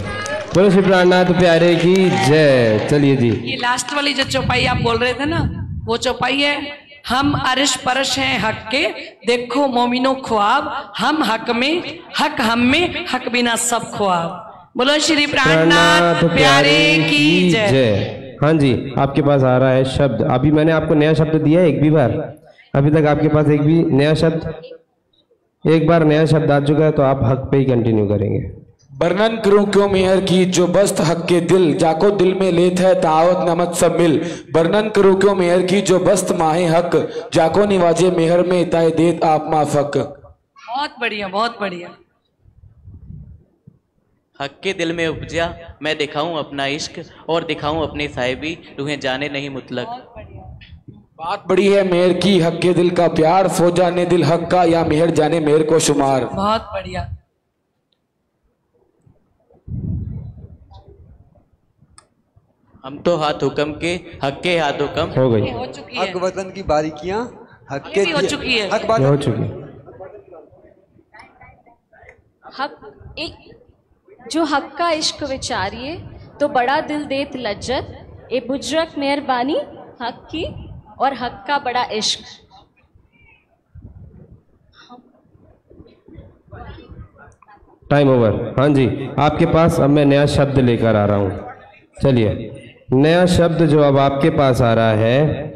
बोलो श्री प्राणनाथ प्यारे की जय। चलिए जी, ये लास्ट वाली जो चौपाई आप बोल रहे थे ना, वो चौपाई है, हम अरश परश हैं हक के, देखो मोमिनो ख्वाब, हम हक में हक हम में, हक बिना सब ख्वाब। बोलो श्री प्राणनाथ प्यारे की जय। हाँ जी, आपके पास आ रहा है शब्द। अभी मैंने आपको नया शब्द दिया है एक भी बार? अभी तक आपके पास एक भी नया शब्द, एक बार नया शब्द आ चुका है, तो आप हक पे ही कंटिन्यू करेंगे। वर्णन करूं क्यों मेहर की, जो बस्त हक के दिल, जाको दिल में लेत है तावत नमत सब मिल। वर्णन करूं क्यों मेहर की, जो बस्त माहे हक, जाको निवाजे मेहर में ताए देत आप माफक। बहुत बढ़िया, बहुत बढ़िया। हक के दिल में उपजा, मैं दिखाऊं अपना इश्क और दिखाऊं अपनी साहिबी, तुम्हें जाने नहीं मुतलक। बात बड़ी है मेहर की, हक के दिल का प्यार, सो जाने दिल हक का, या मेहर जाने मेहर को शुमार। बहुत बढ़िया। हम तो हाथ हुक्म के, हक के हाथ हुक्म हो गई। हो चुकी है। हक वतन की बारीकियां, हक के हो चुकी है। हक बात हो चुकी। हक एक जो हक का इश्क विचारिए तो बड़ा दिल देत लज्जत, ए बुजरक मेहरबानी हक की और हक का बड़ा इश्क। Time over. हाँ जी, आपके पास अब मैं नया शब्द लेकर आ रहा हूँ। चलिए, नया शब्द जो अब आपके पास आ रहा है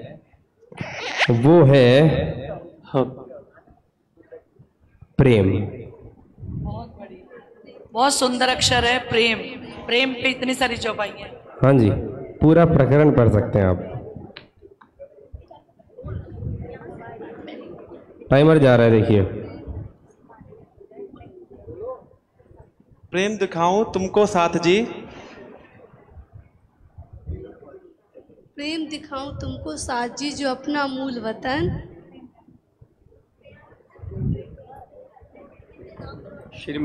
वो है प्रेम। बहुत सुंदर अक्षर है प्रेम। प्रेम पे इतनी सारी चौपाइयां। हाँ जी, पूरा प्रकरण पढ़ सकते हैं आप। टाइमर जा रहा है, देखिए। प्रेम दिखाऊं तुमको साथ जी, प्रेम दिखाऊं तुमको साथ जी, जो अपना मूल वतन। श्री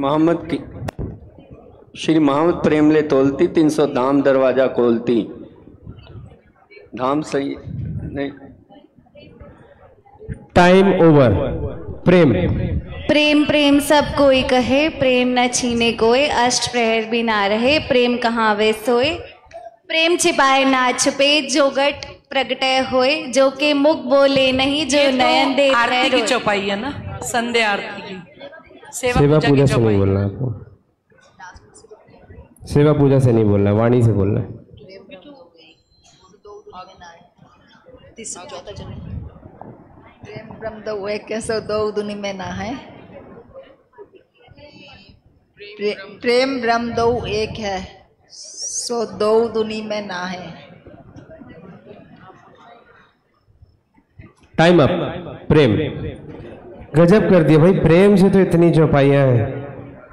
मोहम्मद प्रेम ले तोलती, 300 धाम दरवाजा खोलती। धाम सही नहीं। Time over. प्रेम प्रेम प्रेम सब कोई कहे, प्रेम न छीने कोई, अष्ट प्रहर भी ना रहे, प्रेम कहाँ वे सोए। प्रेम छिपाए ना छुपे, जो गट प्रगटय होए, जो के मुख बोले नहीं, जो नयन देख आरती की चौपाई है ना, संध्या आरती की। सेवा पूजा से नहीं बोलना है आपको, सेवा पूजा से नहीं बोलना है, वाणी से बोलना है। प्रेम ब्रह्म दो एक है, सो दो दुनि में ना है। प्रेम ब्रह्म दो एक है, सो दो दुनि में ना है। Time up. प्रेम गजब कर दिया भाई, प्रेम से तो इतनी चौपाइयां हैं।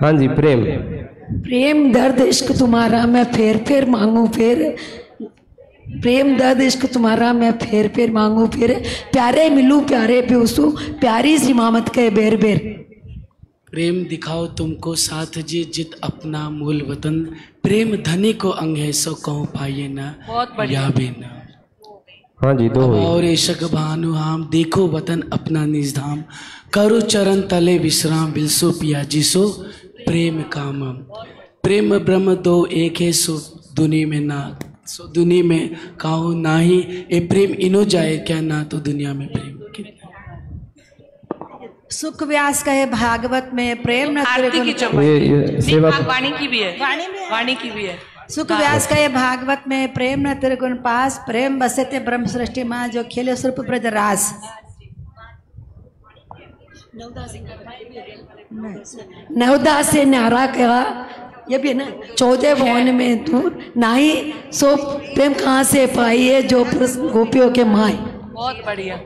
हाँ जी, प्रेम। प्रेम दर्द इश्क तुम्हारा मैं फेर फेर मांगू फेर, प्रेम दर्द इश्क तुम्हारा मैं फेर फेर मांगू फिर, प्यारे मिलूं प्यारे प्योसू, प्यारी सी मामत के बेर बेर। प्रेम दिखाओ तुमको साथ जी, जित अपना मूल वतन, प्रेम धनी को अंग है, सो कहूँ पाइए ना या बेना। हाँ जी, दो और इशक भानु हम, देखो वतन अपना निज धाम, करो चरण तले विश्राम, बिलसो पिया जिसो प्रेम काम। प्रेम ब्रह्म दो एक है, सो दुनिया में ना, सो दुनिया में काहू ना ही, ए प्रेम इनो जाए क्या ना, तो दुनिया में प्रेम कितना। सुख व्यास कहे भागवत में, प्रेम न आरती की चौपाई। वाणी की भी है, वाणी की भी है। सुख व्यास कहे भागवत में, प्रेम न त्रिगुण पास, प्रेम बसे ते ब्रह्म सृष्टि माँ, जो खेले स्वरूप ब्रज रास। नवदा से न्यारा कहा, ये भी है ना, 14 भवन में तू नाही, सो प्रेम कहाँ से पाई है, जो गोपियों के माए। बहुत बढ़िया।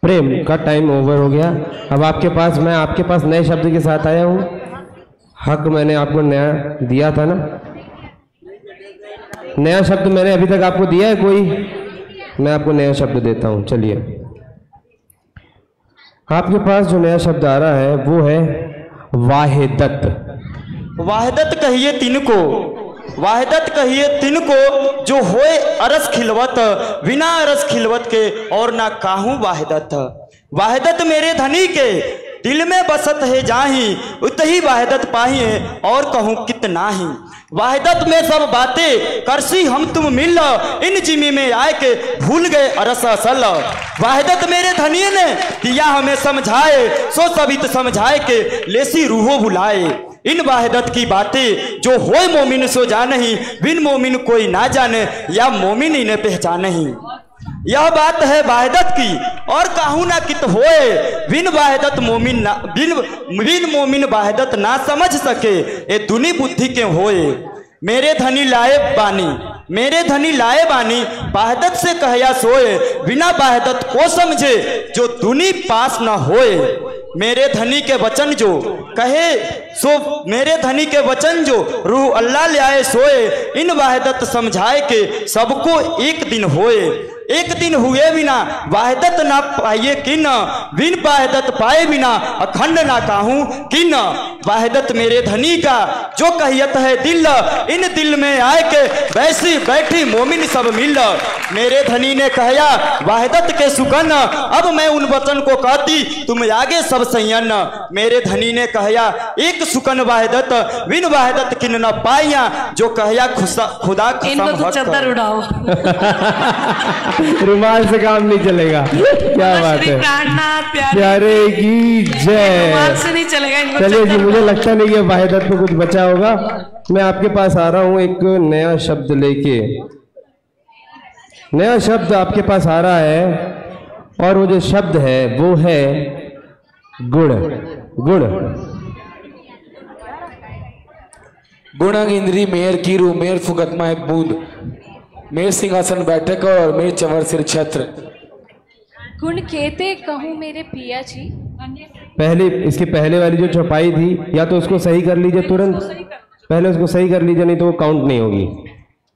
प्रेम का टाइम ओवर हो गया। अब आपके पास, मैं आपके पास नए शब्द के साथ आया हूँ। हक मैंने आपको नया दिया था ना, नया शब्द मैंने अभी तक आपको दिया है कोई? मैं आपको नया शब्द देता हूँ। चलिए, आपके पास जो नया शब्द आ रहा है वो है वाहिदत। वाहिदत कहिए तिनको, वाहिदत कहिए तिनको, जो होए अरस खिलवत, बिना अरस खिलवत के और ना काहू वाहिदत। वाहिदत मेरे धनी के दिल में बसत है जाही, उतही वाहिदत पाहिए और कहूँ कितना ही। वाहिदत में सब बातें करसी हम तुम मिल, इन जिमी में आए के भूल गए अरस असल। वाहिदत मेरे धनी ने दिया हमें समझाए, सो सबित समझाए के लेसी रूहो बुलाए। इन वाहिदत की बातें जो होए मोमिन सो जानही, बिन मोमिन कोई ना जाने, या मोमिन इन्हें पहचानही। यह बात है वाहिदत की और काहू ना कित होए, बिन वाहिदत मोमिन ना, बिन मोमिन वाहिदत ना समझ सके, ए दुनी बुद्धि के होए। मेरे धनी लाए बानी, मेरे धनी लाए बानी, वाहिदत से कहया सोए, बिना वाहिदत को समझे, जो दुनी पास न होए। मेरे धनी के वचन जो कहे सो, मेरे धनी के वचन जो रूह अल्लाह ले आए सोए, इन वाहिदत समझाए के सबको एक दिन होए। एक दिन हुए बिना वाहदत ना पाइए किन, बिन वाहदत पाए बिना अखंड ना काहूं किन। वाहदत मेरे धनी का जो कहियत है दिल, इन दिल में आए के वैसी बैठी मोमिन सब मिल। मेरे धनी ने कहया वाहदत के सुकन, अब मैं उन वचन को कहती तुम आगे सब संयन। मेरे धनी ने कहया एक सुकन वाहदत, बिन वाहदत किन न पाइया, जो कहया खुदा इनको तो चद्दर उड़ाओ। रुमाल से काम नहीं चलेगा। क्या बात है, प्यारे की जय। रुमाल से नहीं चलेगा। चलिए जी, मुझे लगता नहीं कि वाहिदत में कुछ बचा होगा। मैं आपके पास आ रहा हूं एक नया शब्द लेके। नया शब्द आपके पास आ रहा है और वो जो शब्द है वो है गुण। गुण गुणंग इंद्री मेयर कीरू मेयर फुगतमा एक बूंद, मेर सिंहासन बैठक और मेर चंवर सिर छत्र। गुण कहते कहूँ मेरे पिया जी। पहले इसके पहले वाली जो चौपाई थी, या तो उसको सही कर लीजिए तुरंत, पहले उसको सही कर लीजिए, नहीं तो वो काउंट नहीं होगी।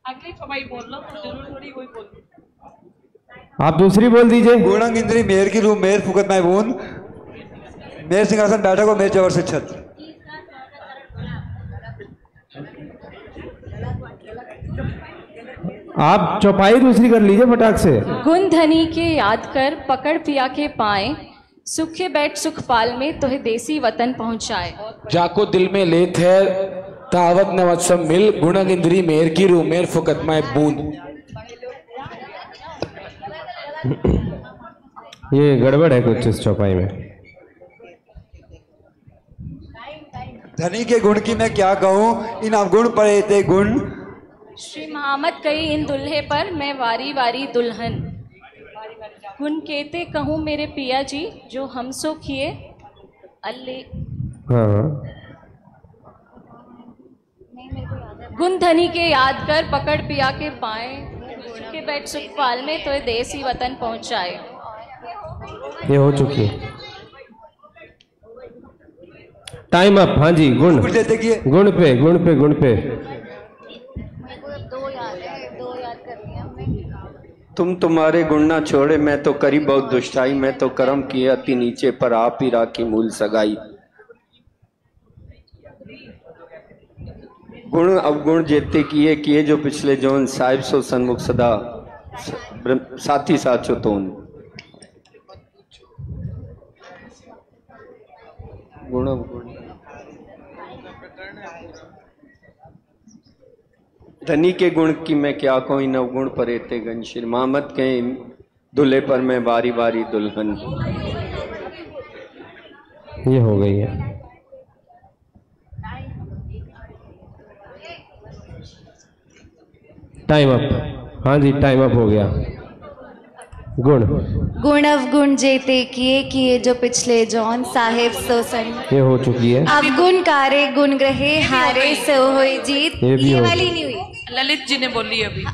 अगली चौपाई बोल लो, जरूर थोड़ी कोई बोल। आप दूसरी बोल दीजिए। गुणंग इंद्री मेयर की रूम मेयर फुकत में बूंद, मेर सिंहासन बैठक और मेर चंवर सिर छत्र। आप चौपाई दूसरी कर लीजिए फटाक से। गुण धनी के याद कर पकड़ पिया के पाए, सुखे बैठ सुख पाल में तुहे देसी वतन पहुंचाए। जाको दिल में लेत है तावत नवत सब मिल, गुणंग इंद्री मेयर की रू मेर फुकत में बूंद। ये गड़बड़ है कुछ इस चौपाई में। धनी के गुण की मैं क्या कहूँ, इन अवगुण पड़े थे गुण। श्री महामत कही इन दुल्हे पर मैं वारी वारी दुल्हन। गुण कहते कहूँ मेरे पिया जी जो हम सो किए अल्ले। हाँ। गुण धनी के याद कर पकड़ पिया के पाए, के बैठ सुख पाल में तो देसी वतन पहुंचाए। ये हो चुकी है। Time up. हाँ जी, गुण गुण पे गुण पे गुण पे। तुम तुम्हारे गुण ना छोड़े, मैं तो करी बहुत दुष्टाई, मैं तो कर्म किए अति नीचे, पर आप ही राखी मूल सगाई। गुण अवगुण जेते किए किए जो पिछले जोन, साहिब सो सन्मुख सदा साथी साचो तोन। गुण अवगुण धनी के गुण की मैं क्या कहूँ, इन अवगुण पर एते गन। श्री मामत के दूल्हे पर मैं बारी बारी दुल्हन। ये हो गई है। Time up. हाँ जी, टाइम अप हो गया। गुण गुण अवगुण जेते किए किए जो पिछले जौन, साहेब सो सन। ये हो चुकी है। अवगुण कारे गुण ग्रहे, हारे सो होई जीत। ये वाली नहीं हुई, ललित जी ने बोली अभी।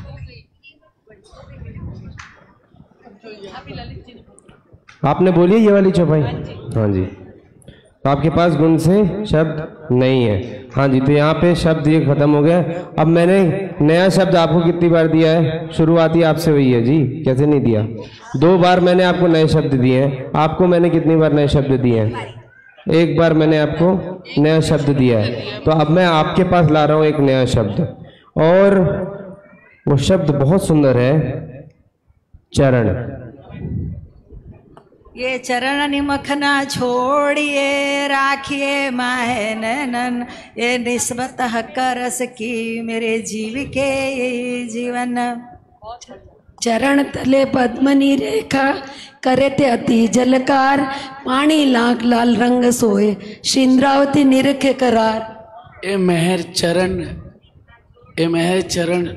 आपने बोली ये वाली चौपाई। हाँ जी, तो आपके पास गुण से शब्द नहीं है। हाँ जी, तो यहाँ पे शब्द ये खत्म हो गया। अब मैंने नया शब्द आपको कितनी बार दिया है? शुरुआती आपसे हुई है जी, कैसे नहीं दिया? 2 बार मैंने आपको नए शब्द दिए हैं। आपको मैंने कितनी बार नए शब्द दिए हैं? 1 बार मैंने आपको नया शब्द दिया है। तो अब मैं आपके पास ला रहा हूँ एक नया शब्द, और वो शब्द बहुत सुंदर है, चरण। ये चरण निमखना छोड़िए, राखिए माहे नैनन, ये निस्बत करस की मेरे जीव के जीवन। चरण तले पद्मनी रेखा, करे ते अति जलकार, पानी लाख लाल रंग सोए, शिंद्रावती निरखे करार। ए महर चरण, ए महर चरण,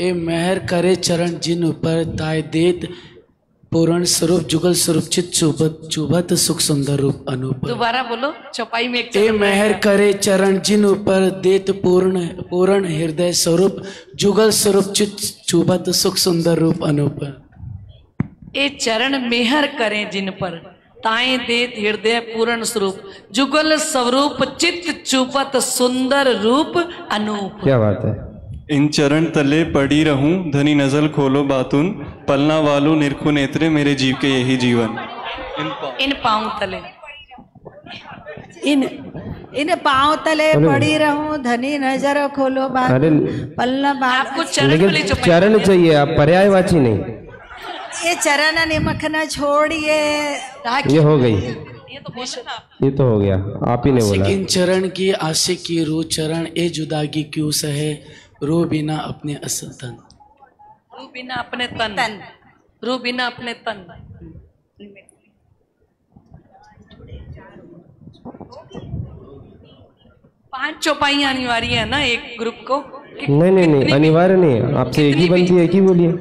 ए महर करे चरण जिन ऊपर ताय देत, पूर्ण स्वरूप जुगल स्वरूप चित चुभत सुख सुंदर रूप अनूप। दोबारा बोलो, चौपाई में एक ए महर करे चरण जिन ऊपर देत, पूर्ण हृदय स्वरूप जुगल स्वरूप चित चुभत सुख सुंदर रूप अनूप। ए चरण मेहर करें जिन पर, ताए देत हृदय पूर्ण स्वरूप जुगल स्वरूप चित चुपत सुंदर रूप अनूप। क्या बात है। इन चरण तले पड़ी रहूं धनी नजल खोलो बातुन पलना वालू निरखु नेत्रे मेरे जीव के यही जीवन। इन पाँव तले इन पाँव तले पड़ी रहूं धनी नजर खोलो बात अरे पलना आपको लेकिन चरण चाहिए, आप पर्यायवाची नहीं। ये चरण निमख न छोड़िए। ये हो गई, ये तो हो गया, आप ही ने बोला। लेकिन चरण की आशिक की रू चरण ए जुदागी क्यों सहे रो बिना अपने असल तन। रू बिना अपने तन, रू बिना अपने तन। 5 चौपाइयाँ अनिवार्य है ना एक ग्रुप को? नहीं अनिवार्य नहीं, आपसे एक ही बनती है, एक ही बोलिए।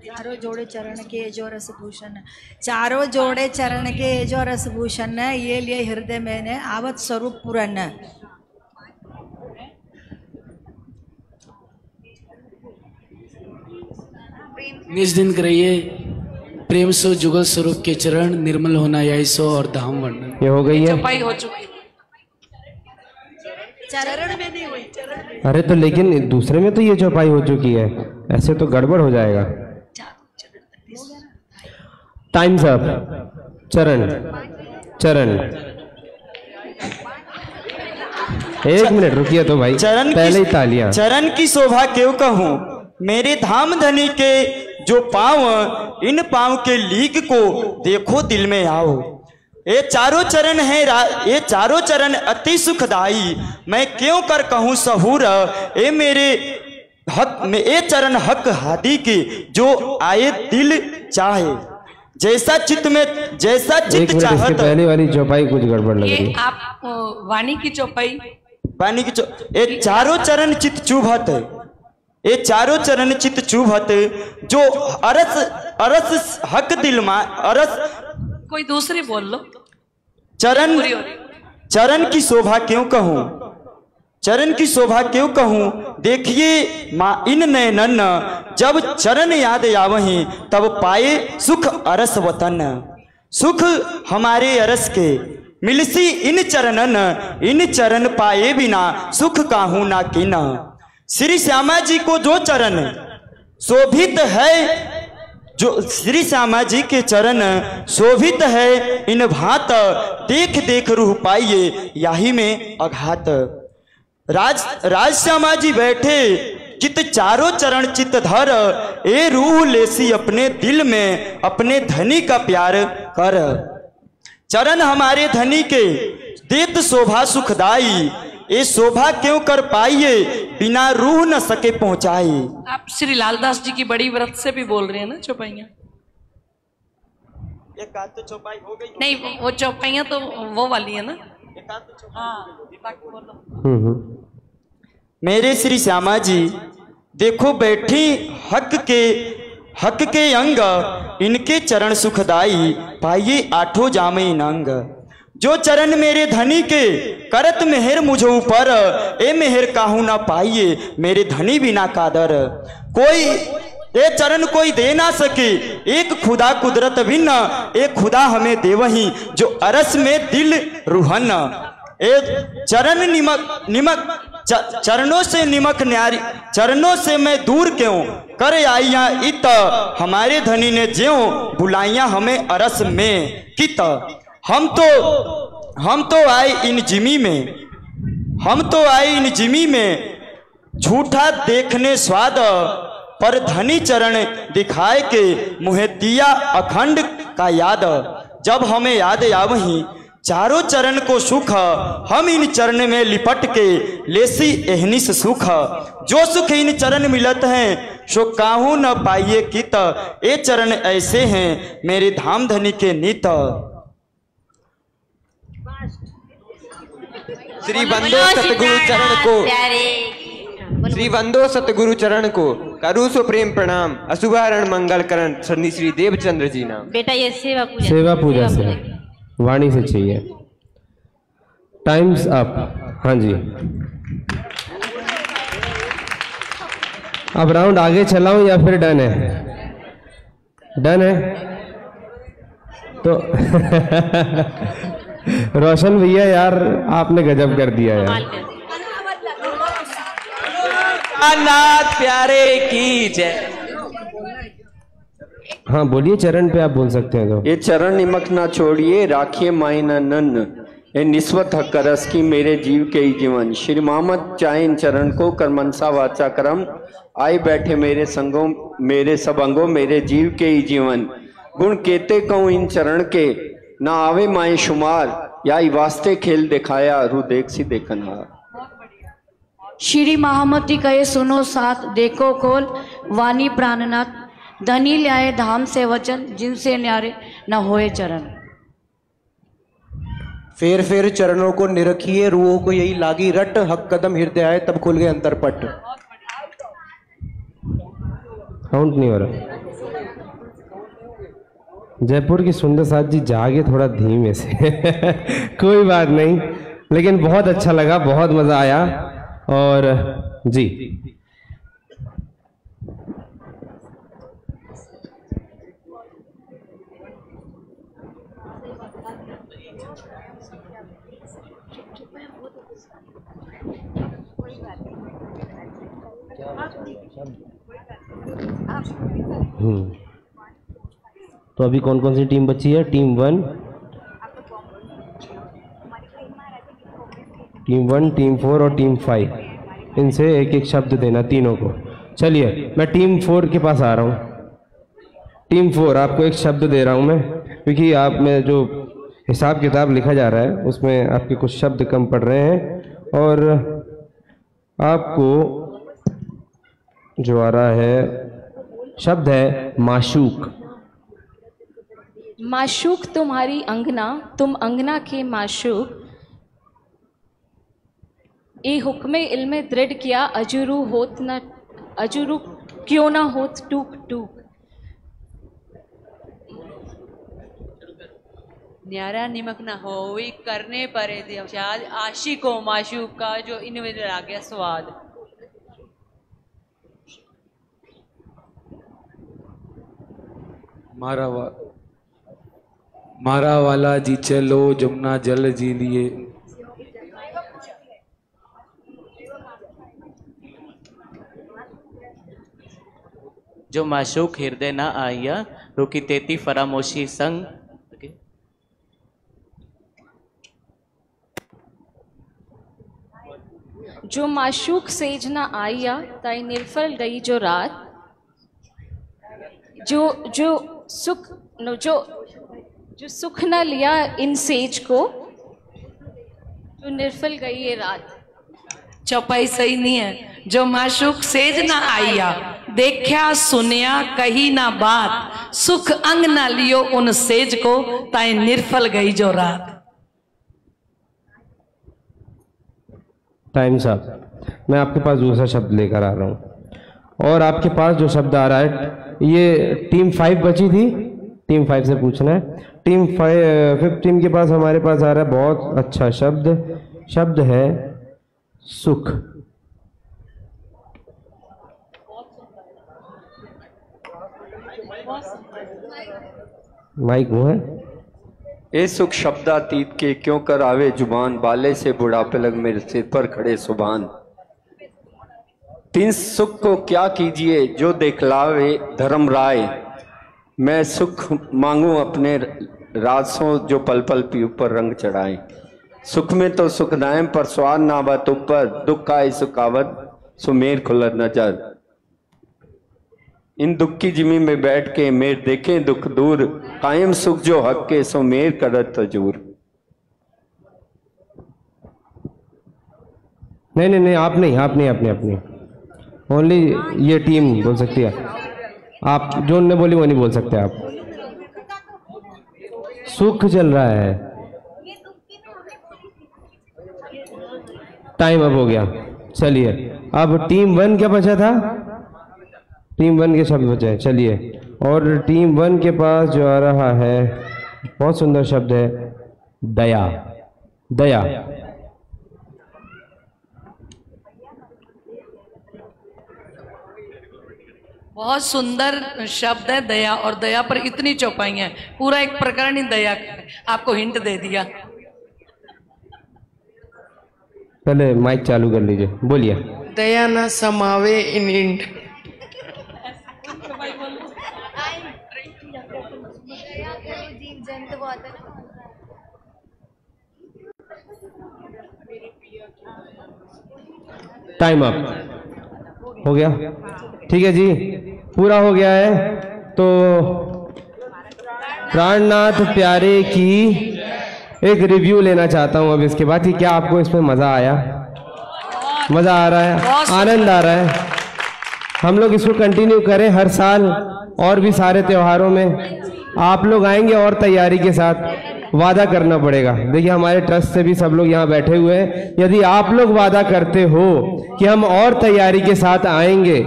चारों जोड़े चरण के जो रसभूषण, चारों जोड़े चरण के जो रसभूषण ये लिए हृदय में ने आवत स्वरूप पूरन। निज दिन करिए प्रेम सो जुगल स्वरूप के चरण निर्मल होना यही सो और धाम वर्णन। ये हो गई है, चौपाई हो चुकी। चरण में नहीं हुई, चरण। अरे तो लेकिन दूसरे में तो ये चौपाई हो चुकी है, ऐसे तो गड़बड़ हो जाएगा। Times up. चरण चरण, एक मिनट रुकिए तो भाई, पहले ही तालियां। चरण की शोभा क्यों कहूँ मेरे धाम धनी के जो पाँव, इन पाँव के लीक को देखो दिल में आओ। ये चारों चरण है, ये चारों चरण अति सुखदाई, मैं क्यों कर कहूँ सहूर। ये मेरे हक में ये चरण हक हादी की जो आए दिल चाहे, जैसा चित्त में जैसा चित्त चाहत। पहले वाली चौपाई कुछ गड़बड़ लग रही है। आप वाणी की चौपाई, वाणी की ये चारों चरण चित्त चुभत, ये चारों चरण चित्त चुभत जो अरस अरस हक दिल मा अरस। कोई दूसरी बोल लो। चरण की शोभा क्यों कहूँ, चरण की शोभा क्यों कहूँ। देखिए माँ इन नयनन जब चरण याद आवहीं तब पाए सुख अरस वतन। सुख हमारे अरस के मिलसी इन चरणन, इन चरण पाए बिना सुख काहू ना किना। श्री श्यामा जी को जो चरण शोभित है, जो श्री श्यामा जी के चरण शोभित है, इन भात देख देख रूह पाइए याही में अघात। राज श्यामा जी बैठे चित चारों चरण चित धर, ए रूह लेसी अपने दिल में अपने धनी का प्यार कर। चरण हमारे धनी के देत शोभा सुखदाई, ये शोभा क्यों कर पाइए बिना रूह न सके पहुंचाई। आप श्री लालदास जी की बड़ी व्रत से भी बोल रहे हैं ना चौपाइयाँ? एक आध तो चौपाई हो गई। नहीं वो चौपाइयाँ तो वो वाली है ना। हाँ, बोलो। मेरे श्री श्यामा जी देखो बैठी हक के अंग, इनके चरण सुखदाई पाइए आठों जामे अंग। जो चरण मेरे धनी के करत मेहर मुझे ऊपर, ए मेहर काहू ना पाइए मेरे धनी बिना कादर। कोई ये चरण कोई दे ना सके, एक खुदा कुदरत भिन्न, एक खुदा हमें देवही जो अरस में दिल रूहन। ए चरण निमक चरणों से निमक न्यारी, चरणों से मैं दूर क्यों कर आइया इत। हमारे धनी ने ज्यों बुलाइया हमें अरस में कित। हम तो आए इन जिमी में, हम तो आए इन जिमी में झूठा देखने स्वाद, पर धनी चरण दिखाए के मुहे दिया अखंड का याद। जब हमें याद आवही चारों चरण को सुख, हम इन चरण में लिपट के लेसी एहनिस सुख। जो सुख इन चरण मिलत हैं सो काहू न पाइए कित। ये चरण ऐसे हैं मेरे धाम धनी के नित। श्री वंदो सतगुरु चरण को, श्री वंदो सतगुरु चरण को करूँ सो प्रेम प्रणाम। अशुभारण मंगल करण श्री श्री देवचंद्र जी नाम। बेटा ये सेवा पूजा से वाणी से चाहिए। Times up. हाँ जी, अब राउंड आगे चलाऊं या फिर डन है? डन है तो रोशन भैया यार आपने गजब कर दिया यार। नाथ प्यारे की जय। हाँ बोलिए, चरण पे आप बोल सकते हैं। तो ये चरण निमक ना छोड़िए, राखिए मायना नन्न, ये निस्वत हक रस की मेरे जीव के ही जीवन। श्री मोहम्मद चाहे इन चरण को, कर मनसा वाचा करम, आए बैठे मेरे संगों मेरे सब अंगों, मेरे जीव के ही जीवन। गुण केते कहूँ इन चरण के, ना आवे माए शुमार, या वास्ते खेल दिखाया, रू देख सी देखनहार। श्री महामती कहे सुनो साथ, देखो खोल वाणी प्राणनाथ, धनी ल्याए धाम से वचन, जिनसे न्यारे न होए चरण। फेर फेर चरणों को निरखिए, रूहों को यही लागी रट, हक कदम हृदय आए तब खुल गए अंतरपट। काउंट नहीं हो रहा। जयपुर की सुंदर साथ जी जागे थोड़ा धीमे से कोई बात नहीं, लेकिन बहुत अच्छा लगा, बहुत मजा आया। और जी तो अभी कौन कौन सी टीम बची है? टीम 1, टीम 4 और टीम 5। इनसे एक एक शब्द देना तीनों को। चलिए मैं टीम 4 के पास आ रहा हूँ। टीम 4 आपको एक शब्द दे रहा हूँ मैं, क्योंकि आप में जो हिसाब किताब लिखा जा रहा है उसमें आपके कुछ शब्द कम पड़ रहे हैं, और आपको जो आ रहा है शब्द है माशूक। माशूक तुम्हारी अंगना, तुम अंगना के माशूक, ए हुक्मे इल्मे दृढ़ किया, अजुरू होत न अजुरू क्यों ना होत टूक टूक। न्यारा निमक न होई, करने परे दिशाद, आशिको माशूक का जो इनमें आ गया स्वाद। मारा वाला जी चलो, जमुना जल जी लिए। जो माशूक हृदय ना आया, रुकी तेती फरामोशी संग। जो माशूक सेज ना आया, ताई निर्फल गई जो रात। जो सुख न लिया इन सेज को, जो निर्फल गई ये रात। चौपाई सही नहीं है। जो माशूक सेज ना आया, देखा सुनिया कही ना बात, सुख अंग ना लियो उन सेज को, ताए निर्फल गई जो रात। टाइम साहब, मैं आपके पास दूसरा शब्द लेकर आ रहा हूँ, और आपके पास जो शब्द आ रहा है ये टीम 5 बची थी, टीम 5 से पूछना है। टीम 5 टीम के पास हमारे पास आ रहा है बहुत अच्छा शब्द है सुख। माइक वो है। ए सुख शब्दातीत के क्यों कर आवे जुबान, बाले से बुढ़ापे लग मेरे सिर पर खड़े सुभान। तीन सुख को क्या कीजिए जो देखलावे धर्म राय, मैं सुख मांगू अपने राजसों जो पल पल पी ऊपर रंग चढ़ाए। सुख में तो सुखदायम पर स्वाद नावत ऊपर, दुख आए सुखावत सुमेर खुलत नजर। इन दुख की जिमी में बैठ के मेर देखें दुख दूर, कायम सुख जो हक के सो मेर करत तजूर। नहीं आप नहीं अपनी ओनली ये टीम बोल सकती है। आप जो उन्होंने बोली वो नहीं बोल सकते आप। सुख चल रहा है, टाइम अब हो गया। चलिए अब टीम 1 क्या बचा था? टीम 1 के शब्द बचे हैं। चलिए, और टीम 1 के पास जो आ रहा है बहुत सुंदर शब्द है दया। बहुत सुंदर शब्द है दया, और दया पर इतनी चौपाइयां, पूरा एक प्रकरण ही दया का है। आपको हिंट दे दिया। पहले माइक चालू कर लीजिए, बोलिए। दया न समावे इन इंड। टाइम अप हो गया, ठीक है जी, पूरा हो गया है। तो प्राणनाथ प्यारे की एक रिव्यू लेना चाहता हूं अब इसके बाद कि क्या आपको इसमें मज़ा आया, मज़ा आ रहा है, आनंद आ रहा है। हम लोग इसको कंटिन्यू करें हर साल और भी सारे त्योहारों में आप लोग आएंगे और तैयारी के साथ, वादा करना पड़ेगा। देखिए हमारे ट्रस्ट से भी सब लोग यहाँ बैठे हुए हैं, यदि आप लोग वादा करते हो कि हम और तैयारी के साथ आएंगे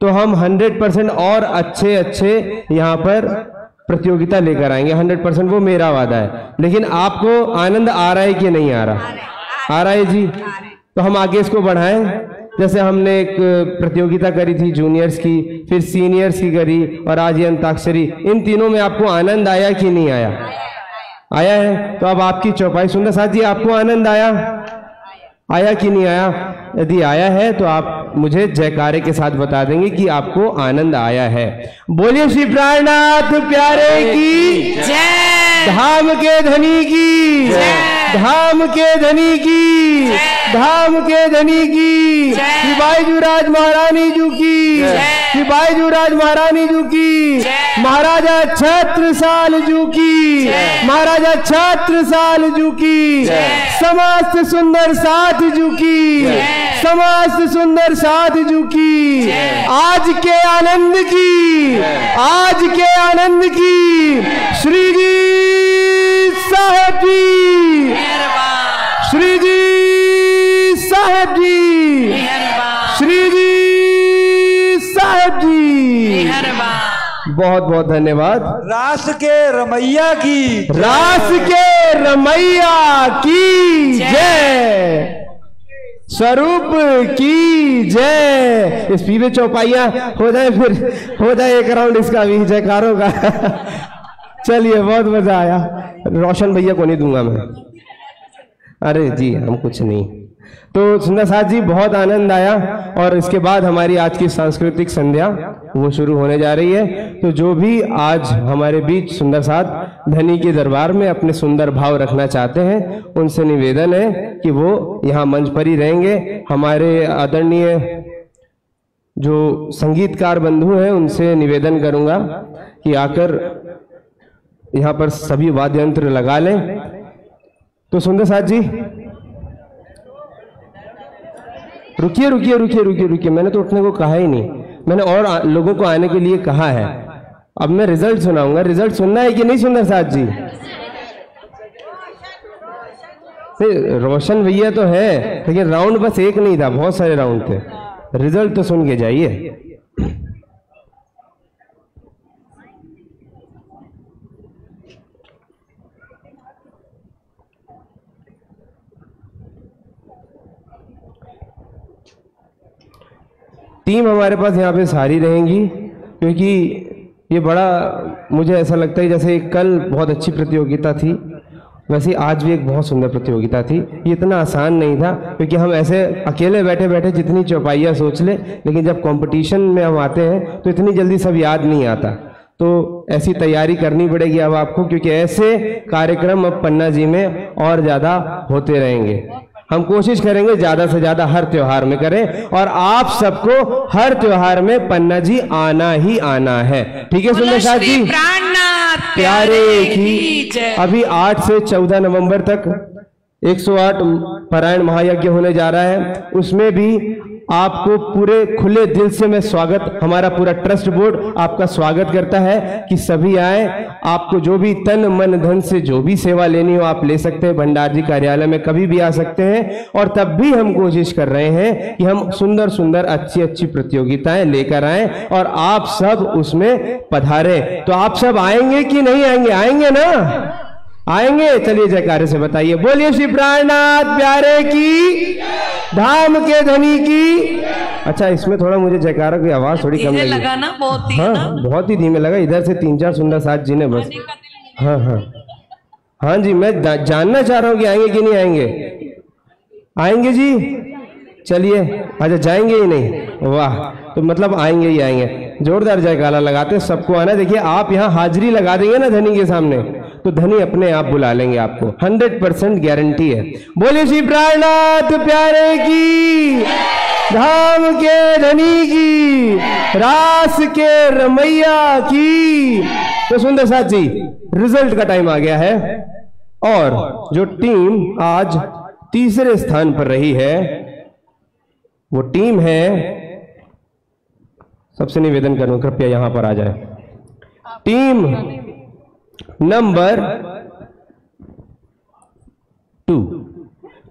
तो हम 100% और अच्छे यहाँ पर प्रतियोगिता लेकर आएंगे, 100%, वो मेरा वादा है। लेकिन आपको आनंद आ रहा है कि नहीं आ रहा? आ रहा है जी। तो हम आगे इसको बढ़ाएं। जैसे हमने एक प्रतियोगिता करी थी जूनियर्स की, फिर सीनियर्स की करी, और आज ये अंताक्षरी। इन तीनों में आपको आनंद आया कि नहीं आया? आया है। तो अब आपकी चौपाई। सुंदर साथ जी, आपको आनंद आया कि नहीं आया? यदि आया है तो आप मुझे जयकारे के साथ बता देंगे कि आपको आनंद आया है। बोलिए श्री प्राणनाथ प्यारे की जय, धाम के धनी की जय, धाम के धनी की, धाम के धनी की, श्री बाईजूराज महारानी जू की, श्री बाईजूराज महारानी जू की, महाराजा छत्रसाल जू की, महाराजा छत्रसाल जू की, समस्त सुंदर साथ जू की, समस्त सुंदर साथ जू की, आज के आनंद की, आज के आनंद की, श्री जी साहब जी, श्री जी साहब जी, श्री जी साहब जी, बहुत बहुत धन्यवाद। रास के रमैया की, रास के रमैया की जय, स्वरूप की जय। इस पीवे चौपाइया हो जाए, फिर हो जाए एक राउंड इसका भी जयकारों का। चलिए, बहुत मजा आया। रोशन भैया को नहीं दूंगा मैं, अरे जी हम कुछ नहीं। तो सुंदर साथ जी, बहुत आनंद आया। और इसके बाद हमारी आज की सांस्कृतिक संध्या वो शुरू होने जा रही है। तो जो भी आज हमारे बीच सुंदर साथ धनी के दरबार में अपने सुंदर भाव रखना चाहते हैं, उनसे निवेदन है कि वो यहाँ मंच पर ही रहेंगे। हमारे आदरणीय जो संगीतकार बंधु हैं उनसे निवेदन करूंगा कि आकर यहाँ पर सभी वाद्य यंत्र लगा लें। तो सुंदर साथ जी, रुकिए रुकिए रुकिए रुकिए रुकिए, मैंने तो उठने को कहा ही नहीं, मैंने और लोगों को आने के लिए कहा है। अब मैं रिजल्ट सुनाऊंगा, रिजल्ट सुनना है कि नहीं सुंदर साथ जी? रोशन भैया तो है, लेकिन राउंड बस एक नहीं था, बहुत सारे राउंड थे। रिजल्ट तो सुन के जाइए। टीम हमारे पास यहाँ पे सारी रहेंगी, क्योंकि ये बड़ा मुझे ऐसा लगता है जैसे कल बहुत अच्छी प्रतियोगिता थी, वैसे आज भी एक बहुत सुंदर प्रतियोगिता थी। ये इतना आसान नहीं था, क्योंकि हम ऐसे अकेले बैठे बैठे जितनी चौपाइयाँ सोच ले, लेकिन जब कंपटीशन में हम आते हैं तो इतनी जल्दी सब याद नहीं आता। तो ऐसी तैयारी करनी पड़ेगी अब आपको, क्योंकि ऐसे कार्यक्रम अब पन्ना जी में और ज़्यादा होते रहेंगे। हम कोशिश करेंगे ज़्यादा से ज़्यादा हर त्योहार में करें, और आप सबको हर त्योहार में पन्ना जी आना ही आना है। ठीक है सुंदर साथ जी, प्यारे की। अभी 8 से 14 नवंबर तक 108 पारायण महायज्ञ होने जा रहा है। उसमें भी आपको पूरे खुले दिल से मैं स्वागत, हमारा पूरा ट्रस्ट बोर्ड आपका स्वागत करता है कि सभी आए। आपको जो भी तन मन धन से जो भी सेवा लेनी हो आप ले सकते हैं। भंडार जी कार्यालय में कभी भी आ सकते हैं। और तब भी हम कोशिश कर रहे हैं कि हम सुंदर सुंदर अच्छी अच्छी प्रतियोगिताएं लेकर आए और आप सब उसमें पधारें। तो आप सब आएंगे कि नहीं आएंगे? आएंगे ना? आएंगे? चलिए जयकारे से बताइए, बोलिए श्री प्राणनाथ प्यारे की, धाम के धनी की। अच्छा, इसमें थोड़ा मुझे जयकारा की आवाज थोड़ी कम लगी, लगा ना, बहुत ही हाँ बहुत ही धीमे लगा। इधर से 3-4 सुंदर साथ जी ने बस, हाँ हाँ हाँ जी, मैं जानना चाह रहा हूँ कि आएंगे कि नहीं आएंगे। आएंगे जी? चलिए, अच्छा जाएंगे ही नहीं? वाह, तो मतलब आएंगे ही आएंगे। जोरदार जयकारा लगाते सबको आना। देखिए आप यहाँ हाजिरी लगा देंगे ना धनी के सामने, तो धनी अपने आप बुला लेंगे आपको, 100% गारंटी है। बोलिए श्री प्राणनाथ प्यारे की, धाम के धनी की, रास के रमैया की। तो सुंदर साथ जी, रिजल्ट का टाइम आ गया है और जो टीम आज तीसरे स्थान पर रही है वो टीम है, सबसे निवेदन करूं कृपया यहां पर आ जाए, टीम नंबर 2,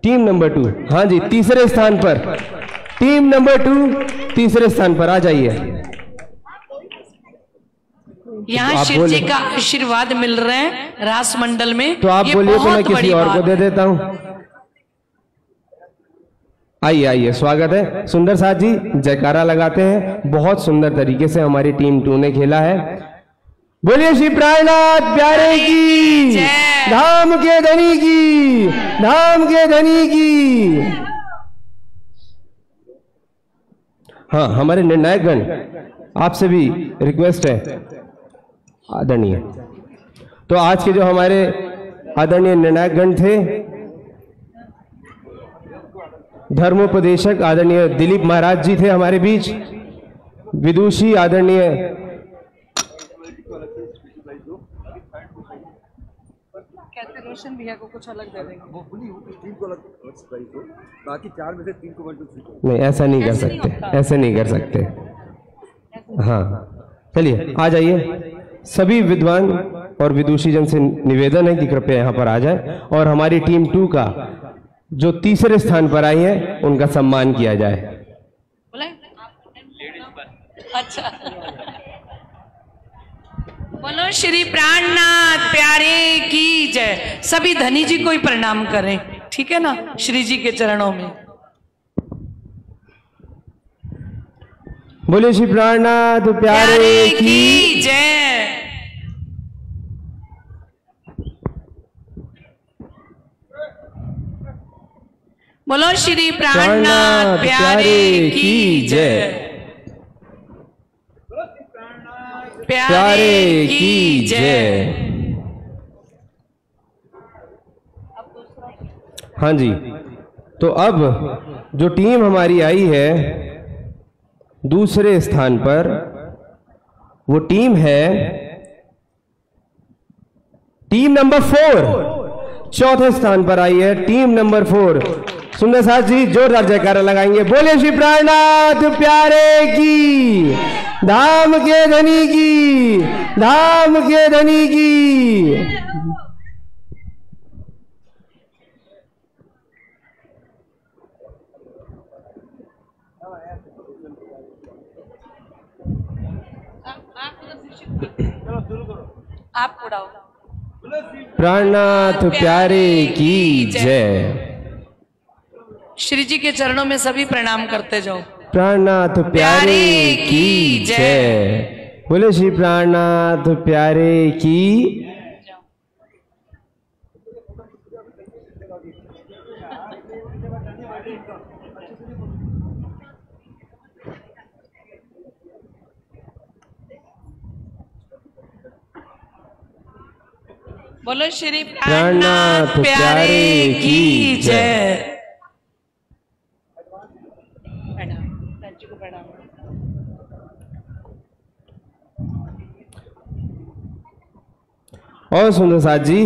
टीम नंबर 2। हाँ जी, तीसरे स्थान पर, टीम नंबर 2 तीसरे स्थान पर आ जाइए। यहाँ शिव जी का आशीर्वाद मिल रहे हैं रास मंडल में। तो आप बोलिए तो मैं किसी और को दे देता हूं। आइए आइए, स्वागत है। सुंदर साथ जी जयकारा लगाते हैं। बहुत सुंदर तरीके से हमारी टीम 2 ने खेला है। बोलिए श्री प्राणनाथ प्यारे की, धाम के धनी की, धाम के धनी की। हाँ, हमारे निर्णायकगण, आपसे भी रिक्वेस्ट है आदरणीय। तो आज के जो हमारे आदरणीय निर्णायकगण थे, धर्मोपदेशक आदरणीय दिलीप महाराज जी थे हमारे बीच, विदुषी आदरणीय रोशन भैया को कुछ अलग दे देंगे, वो टीम को अलग सरप्राइज दो, बाकी 4 में से 3 को 1 2 3। नहीं, ऐसा नहीं कर सकते, ऐसे नहीं कर सकते। हाँ चलिए आ जाइए। सभी विद्वान और विदुषी जन से निवेदन है कि कृपया यहाँ पर आ जाए और हमारी टीम 2 का जो तीसरे स्थान पर आई है उनका सम्मान किया जाए। अच्छा, बोलो श्री प्राणनाथ प्यारे की जय। सभी धनी जी को ही प्रणाम करें, ठीक है ना, श्री जी के चरणों में। बोले श्री प्राणनाथ प्यारे की जय। बोलो श्री प्राणनाथ प्यारे की जय। प्यारे की जय। हाँ जी, तो अब जो टीम हमारी आई है दूसरे स्थान पर, वो टीम है टीम नंबर 4। चौथे स्थान पर आई है टीम नंबर 4। सुंदर साथ जी जोरदार जयकारा लगाएंगे। बोले श्री प्राणनाथ प्यारे की, धाम के धनी की, धाम के धनी की। आप उड़ाओ। प्राणनाथ प्यारे की जय। श्री जी के चरणों में सभी प्रणाम करते जाओ। प्राणनाथ प्यारे की जय। बोले श्री प्राणनाथ प्यारे की। बोलो श्री प्राणनाथ प्यारे की जय। और सुंदर साथ जी,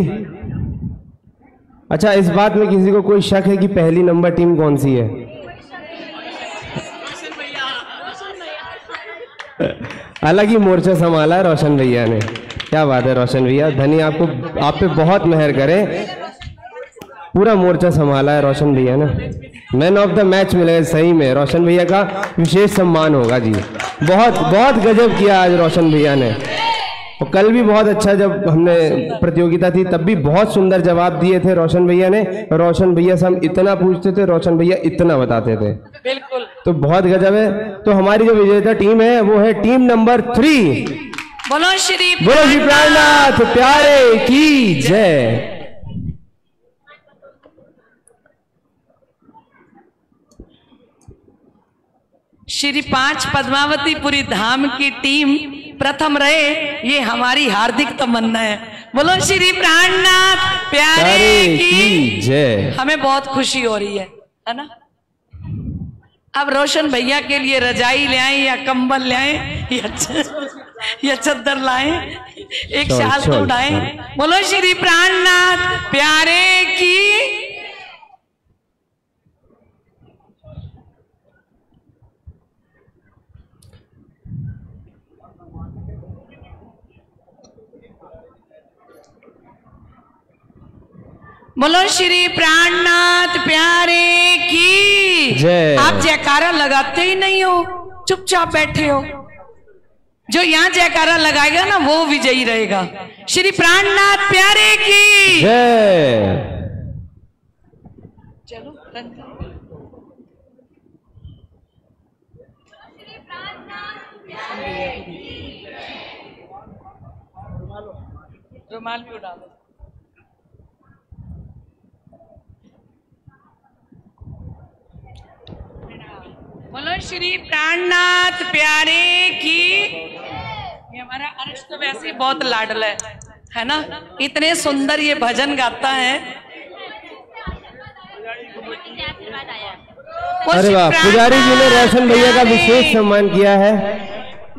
अच्छा इस बात में किसी को कोई शक है कि पहली नंबर टीम कौन सी है? अलग ही मोर्चा संभाला है रोशन भैया ने। क्या बात है रोशन भैया, धनी आपको, आप पे बहुत मेहर करें। पूरा मोर्चा संभाला है रोशन भैया ने। मैन ऑफ द मैच मिलेगा सही में, रोशन भैया का विशेष सम्मान होगा जी। बहुत बहुत गजब किया आज रोशन भैया ने। और कल भी बहुत अच्छा, जब हमने प्रतियोगिता थी तब भी बहुत सुंदर जवाब दिए थे रोशन भैया ने। रोशन भैया से हम इतना पूछते थे, रोशन भैया इतना बताते थे। बिल्कुल, तो बहुत गजब है। तो हमारी जो विजेता टीम है वो है टीम नंबर 3। बोलो श्री प्राणनाथ प्यारे की जय। श्री 5 पद्मावतीपुरी धाम की टीम प्रथम रहे, ये हमारी हार्दिक तमन्ना है। बोलो श्री प्राणनाथ प्यारे की जय। हमें बहुत खुशी हो रही है ना। अब रोशन भैया के लिए रजाई ले आए या कंबल ले आए या चद्दर लाए, एक शाल तो उड़ाए। बोलो श्री प्राणनाथ प्यारे की। बोलो श्री प्राणनाथ प्यारे की जय। आप जयकारा लगाते ही नहीं हो, चुपचाप बैठे हो। जो यहाँ जयकारा लगाएगा ना वो विजयी रहेगा। श्री प्राणनाथ प्यारे की जय। चलो रुमाल भी उड़ा दो। बोलो श्री प्राणनाथ प्यारे की। ये हमारा अर्श तो वैसे ही बहुत लाडला है ना, इतने सुंदर ये भजन गाता है। अरे वाह, पुजारी जी ने रोशन भैया का विशेष सम्मान किया है।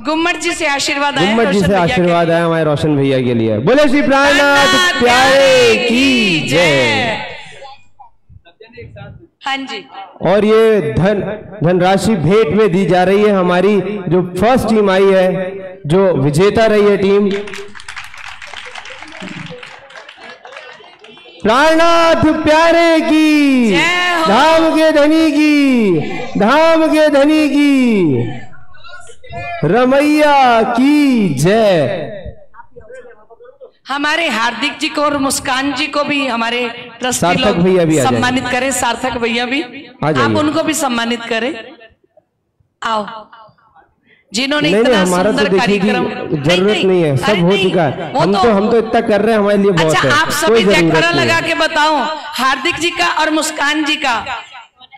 गुम्मट जी से आशीर्वाद आया, गुम्मट जी से आशीर्वाद आया हमारे रोशन भैया के लिए। बोले श्री प्राणनाथ प्यारे की जय। हाँ जी। और ये धनराशि भेंट में दी जा रही है हमारी जो फर्स्ट टीम आई है, जो विजेता रही है टीम। प्राणनाथ प्यारे की, धाम के धनी की, धाम के धनी की, रमैया की जय। हमारे हार्दिक जी को और मुस्कान जी को भी हमारे ट्रस्टी सार्थक भैया भी लोग सम्मानित करें। सार्थक भैया भी, आप उनको भी सम्मानित करें। आओ, जिन्होंने इतना हमारा सुंदर तो देखिए कार्यक्रम। जरूरत नहीं है, सब हो चुका है। हम तो इतना कर रहे हैं, हमारे लिए बहुत है। अच्छा, आप सभी जयकारा लगा के बताओ, हार्दिक जी का और मुस्कान जी का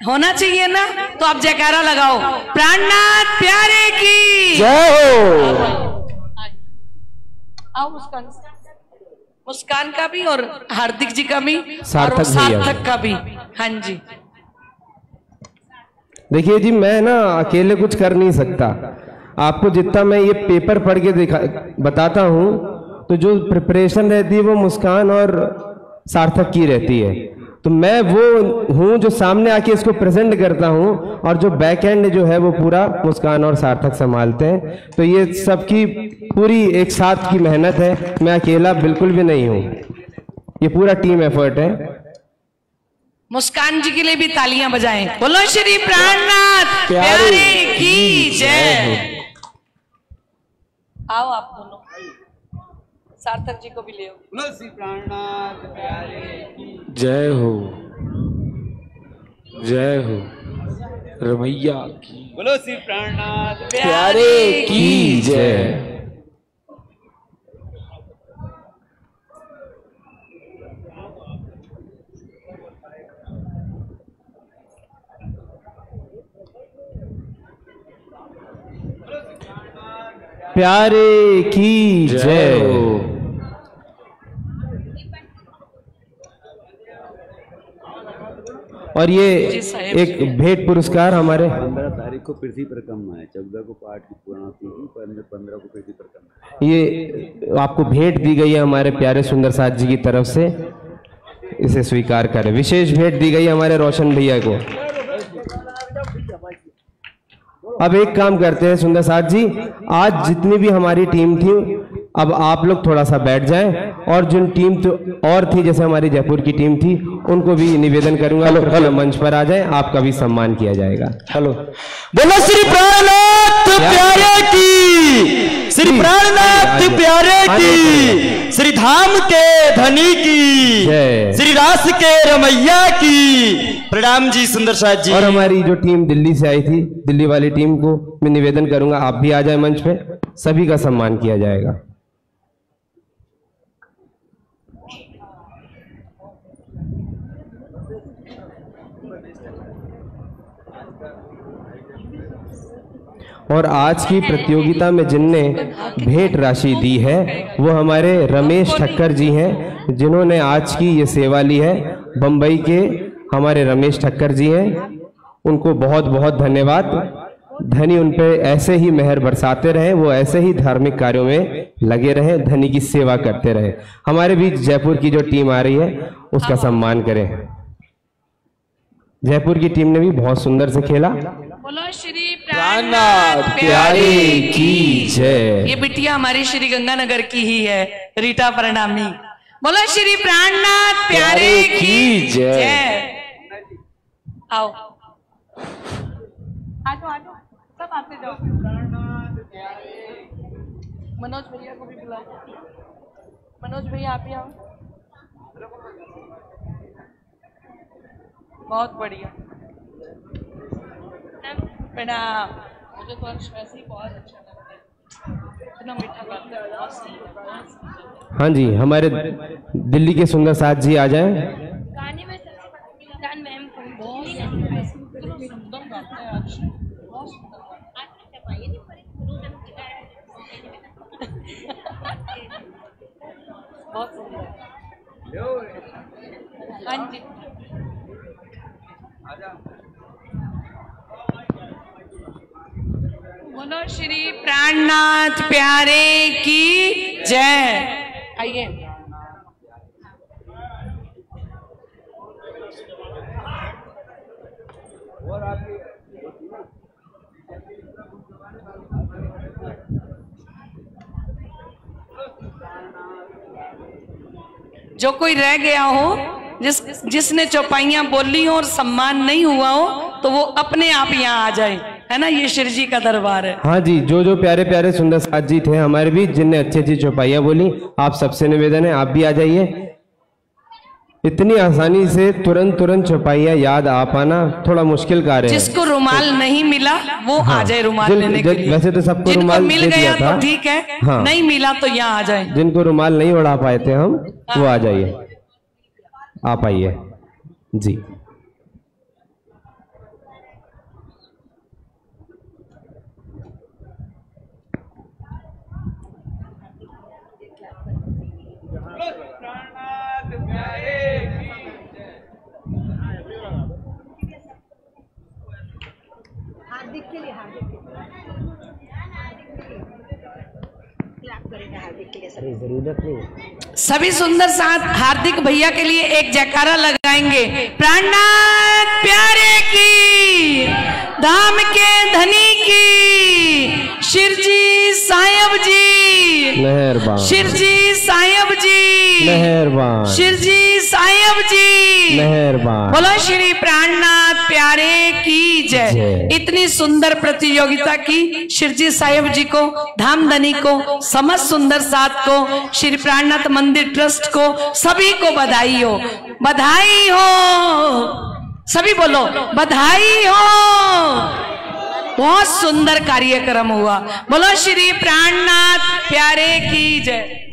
होना चाहिए ना, तो आप जयकारा लगाओ। प्राणनाथ प्यारे की जय हो। आओ मुस्कान का भी और हार्दिक जी का भी और सार्थक का भी। हाँ जी। देखिए जी, मैं ना अकेले कुछ कर नहीं सकता। आपको जितना मैं ये पेपर पढ़ के बताता हूँ, तो जो प्रिपरेशन रहती है वो मुस्कान और सार्थक की रहती है। तो मैं वो हूँ जो सामने आके इसको प्रेजेंट करता हूँ, और जो बैक एंड जो है वो पूरा मुस्कान और सार्थक संभालते हैं। तो ये सबकी पूरी एक साथ की मेहनत है, मैं अकेला बिल्कुल भी नहीं हूँ, ये पूरा टीम एफर्ट है। मुस्कान जी के लिए भी तालियां बजाएं। बोलो श्री प्राणनाथ प्यारे की जय। आओ आप दोनों, सार्थक जी को भी ले आओ। बोलो श्री प्राणनाथ प्यारे की जय हो, जय हो रमैया की। बोलो श्री प्राणनाथ प्यारे की जय। प्यारे की जय हो। और ये एक भेंट पुरस्कार हमारे 15 तारीख को पृथ्वी परिक्रमा है, 14 को पाठ की पूर्णाहुति हुई, 15 को पृथ्वी परिक्रमा। ये आपको भेंट दी गई है हमारे प्यारे सुंदर साथ जी की तरफ से, इसे स्वीकार करें। विशेष भेंट दी गई है हमारे रोशन भैया को। अब एक काम करते हैं सुंदर साथ जी, आज जितनी भी हमारी टीम थी, अब आप लोग थोड़ा सा बैठ जाएं, और जिन टीम तो और थी, जैसे हमारी जयपुर की टीम थी, उनको भी निवेदन करूंगा कि मंच पर आ जाएं, आपका भी सम्मान किया जाएगा। हेलो, बोलो श्री प्राणनाथ प्यारे की, श्री प्राणनाथ प्यारे की, श्री धाम के धनी की, श्री रास के रमैया की। प्रणाम जी सुंदर साथ जी। और हमारी जो टीम दिल्ली से आई थी, दिल्ली वाली टीम को मैं निवेदन करूंगा आप भी आ जाए मंच पे, सभी का सम्मान किया जाएगा। और आज की प्रतियोगिता में जिनने भेंट राशि दी है वो हमारे रमेश ठक्कर जी हैं, जिन्होंने आज की ये सेवा ली है। बम्बई के हमारे रमेश ठक्कर जी हैं, उनको बहुत बहुत धन्यवाद। धनी उन पे ऐसे ही मेहर बरसाते रहे, वो ऐसे ही धार्मिक कार्यों में लगे रहे, धनी की सेवा करते रहे। हमारे बीच जयपुर की जो टीम आ रही है उसका सम्मान करें। जयपुर की टीम ने भी बहुत सुंदर से खेला। बोलो श्री प्राणनाथ प्यारे की जय। ये बिटिया हमारी श्री गंगानगर की ही है, रीटा प्रणामी। बोलो श्री प्राणनाथ प्यारे की जय। आओ आजो सब आते जाओ। मनोज भैया को भी बुलाओ। मनोज भैया आप ही आओ। बहुत बढ़िया, प्रणाम। मुझे तो वैसे ही बहुत अच्छा लगता है, इतना मीठा गाते हैं, बहुत सही है। हाँ जी, हमारे दिल्ली के सुंदर साथ जी आ जाएं। गाने में सबसे गान में हम बहुत सुंदर गाते हैं आज, बहुत सुंदर बहुत सुंदर। हाँ जी बोलो श्री प्राणनाथ प्यारे की जय। आइए जो कोई रह गया हो, जिसने चौपाइयां बोली हो और सम्मान नहीं हुआ हो, तो वो अपने आप यहाँ आ जाए, है ना। ये शिव जी का दरबार है। हाँ जी, जो प्यारे प्यारे सुंदर साथ जी थे हमारे बीच, जिनने अच्छी अच्छी चौपाइयां बोली, आप सबसे निवेदन है आप भी आ जाइए। इतनी आसानी से तुरंत चौपाइयां याद आ पाना थोड़ा मुश्किल कार्य है। जिसको रुमाल नहीं मिला वो आ जाए रुमाल लेने के लिए। वैसे तो सबको रुमाल मिल दे गया दिया था। तो ठीक है, हाँ। नहीं मिला तो यहाँ आ जाए। जिनको रुमाल नहीं उड़ा पाए थे हम, वो आ जाइए, आप आइए जी। जरूरत नहीं। सभी सुंदर साथ हार्दिक भैया के लिए एक जयकारा लगाएंगे। प्राणनाथ प्यारे की, धाम के धनी की, शिरजी साहेब जी मेहरबान, शिरजी साहेब जी मेहरबान, शिरजी साहेब जी मेहरबान। बोलो श्री प्राणनाथ प्यारे की जय। इतनी सुंदर प्रतियोगिता की शिरजी साहेब जी को, धामधनी को, समस्त सुंदर साथ को, श्री प्राणनाथ मंदिर ट्रस्ट को, सभी को बधाई हो, बधाई हो। सभी बोलो बधाई हो। बहुत सुंदर कार्यक्रम हुआ। बोलो श्री प्राणनाथ प्यारे की जय।